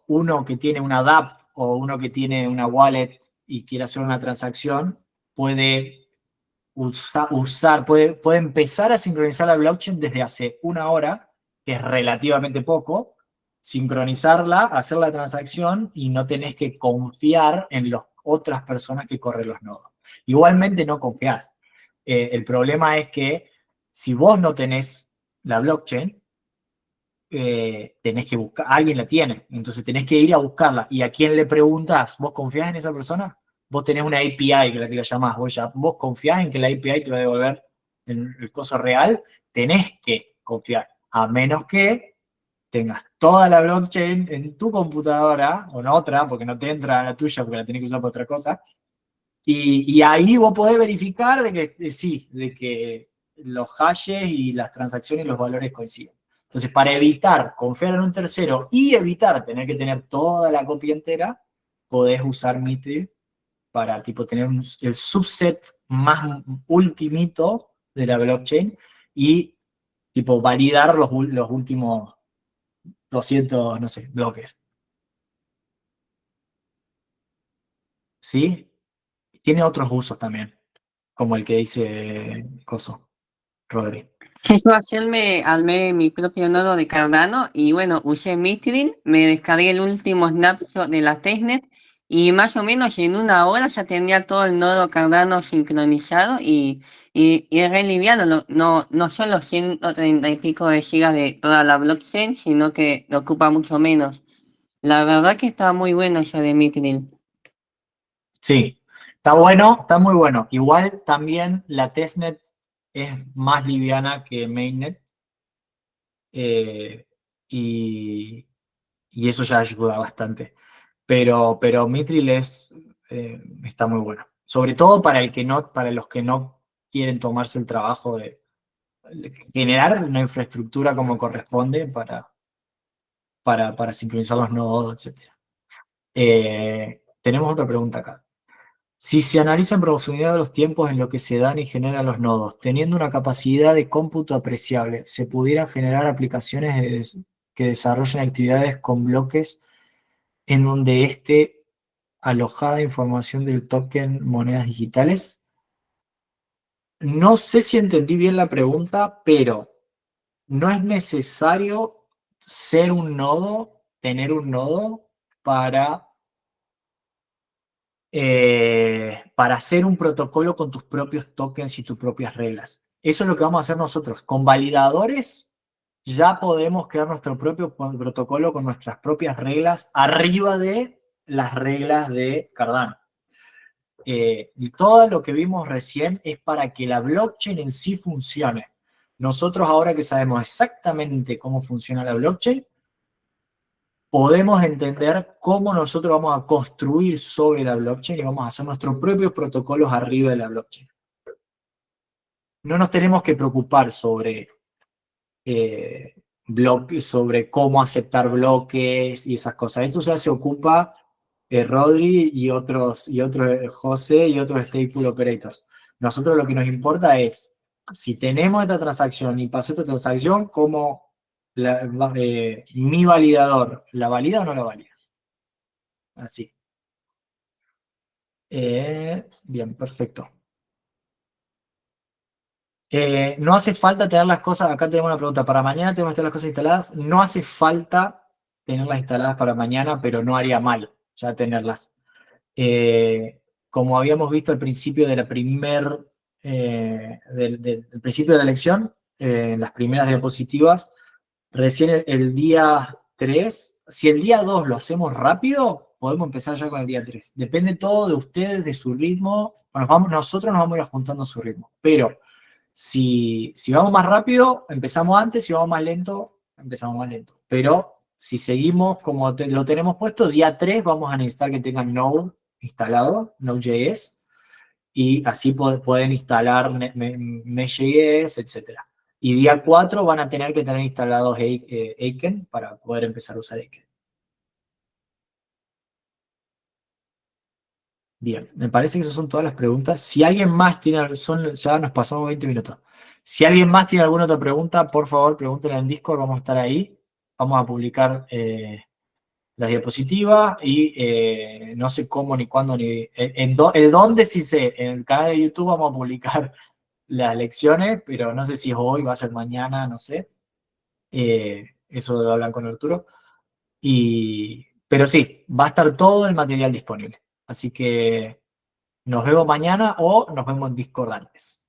uno que tiene una dApp o uno que tiene una wallet y quiere hacer una transacción, puede puede empezar a sincronizar la blockchain desde hace una hora, que es relativamente poco, sincronizarla, hacer la transacción y no tenés que confiar en las otras personas que corren los nodos. Igualmente no confías. El problema es que si vos no tenés la blockchain, tenés que buscar, alguien la tiene, entonces tenés que ir a buscarla. ¿Y a quién le preguntás? ¿Vos confiás en esa persona? Vos tenés una API, que la llamás, vos confiás en que la API te va a devolver el coso real, tenés que confiar, a menos que tengas toda la blockchain en tu computadora, o en otra, porque no te entra a la tuya, porque la tenés que usar para otra cosa, y ahí vos podés verificar de que sí, de que los hashes y las transacciones y los valores coinciden. Entonces, para evitar confiar en un tercero y evitar tener que tener toda la copia entera, podés usar Mithril para tipo tener el subset más ultimito de la blockchain y tipo validar los últimos 200, no sé, bloques. ¿Sí? Tiene otros usos también, como el que dice Coso, Rodri. Yo ayer me armé mi propio nodo de Cardano y bueno, usé Mithril, me descargué el último snapshot de la testnet y más o menos en una hora ya tenía todo el nodo Cardano sincronizado y es re liviano, no son los 130 y pico de gigas de toda la blockchain, sino que lo ocupa mucho menos. La verdad que está muy bueno eso de Mithril. Sí, está bueno, está muy bueno. Igual también la testnet es más liviana que mainnet y eso ya ayuda bastante. Pero Mithril está muy bueno. Sobre todo para los que no quieren tomarse el trabajo de generar una infraestructura como corresponde para sincronizar los nodos, etc. Tenemos otra pregunta acá. Si se analiza en profundidad los tiempos en los que se dan y generan los nodos, teniendo una capacidad de cómputo apreciable, ¿se pudieran generar aplicaciones que desarrollen actividades con bloques en donde esté alojada información del token monedas digitales? No sé si entendí bien la pregunta, pero no es necesario ser un nodo, tener un nodo para hacer un protocolo con tus propios tokens y tus propias reglas. Eso es lo que vamos a hacer nosotros. Con validadores ya podemos crear nuestro propio protocolo con nuestras propias reglas arriba de las reglas de Cardano. Y todo lo que vimos recién es para que la blockchain en sí funcione. Nosotros ahora que sabemos exactamente cómo funciona la blockchain, podemos entender cómo nosotros vamos a construir sobre la blockchain y vamos a hacer nuestros propios protocolos arriba de la blockchain. No nos tenemos que preocupar sobre, sobre cómo aceptar bloques y esas cosas. Eso ya se ocupa Rodri y otros José y otros stable operators. Nosotros lo que nos importa es, si tenemos esta transacción y pasó esta transacción, ¿cómo mi validador la valida o no la valida? Así. Bien, perfecto. No hace falta tener las cosas, acá tenemos una pregunta, para mañana tenemos que tener las cosas instaladas, no hace falta tenerlas instaladas para mañana, pero no haría mal ya tenerlas. Como habíamos visto al principio de la del principio de la lección, en las primeras diapositivas, recién el día 3, si el día 2 lo hacemos rápido, podemos empezar ya con el día 3. Depende todo de ustedes, de su ritmo. Nosotros nos vamos a ir ajuntando a su ritmo. Pero si vamos más rápido, empezamos antes. Si vamos más lento, empezamos más lento. Pero si seguimos como lo tenemos puesto, día 3 vamos a necesitar que tengan Node instalado, Node.js, y así pueden instalar Mesh.js, etc. Y día 4 van a tener que tener instalados Aiken para poder empezar a usar Aiken. Bien, me parece que esas son todas las preguntas. Si alguien más tiene, ya nos pasamos 20 minutos. Si alguien más tiene alguna otra pregunta, por favor, pregúntenla en Discord, vamos a estar ahí. Vamos a publicar las diapositivas y no sé cómo, ni cuándo, ni el dónde sí sé. En el canal de YouTube vamos a publicar las lecciones, pero no sé si es hoy, va a ser mañana, no sé. Eso lo hablan con Arturo. Pero sí, va a estar todo el material disponible. Así que nos vemos mañana o nos vemos en Discord antes.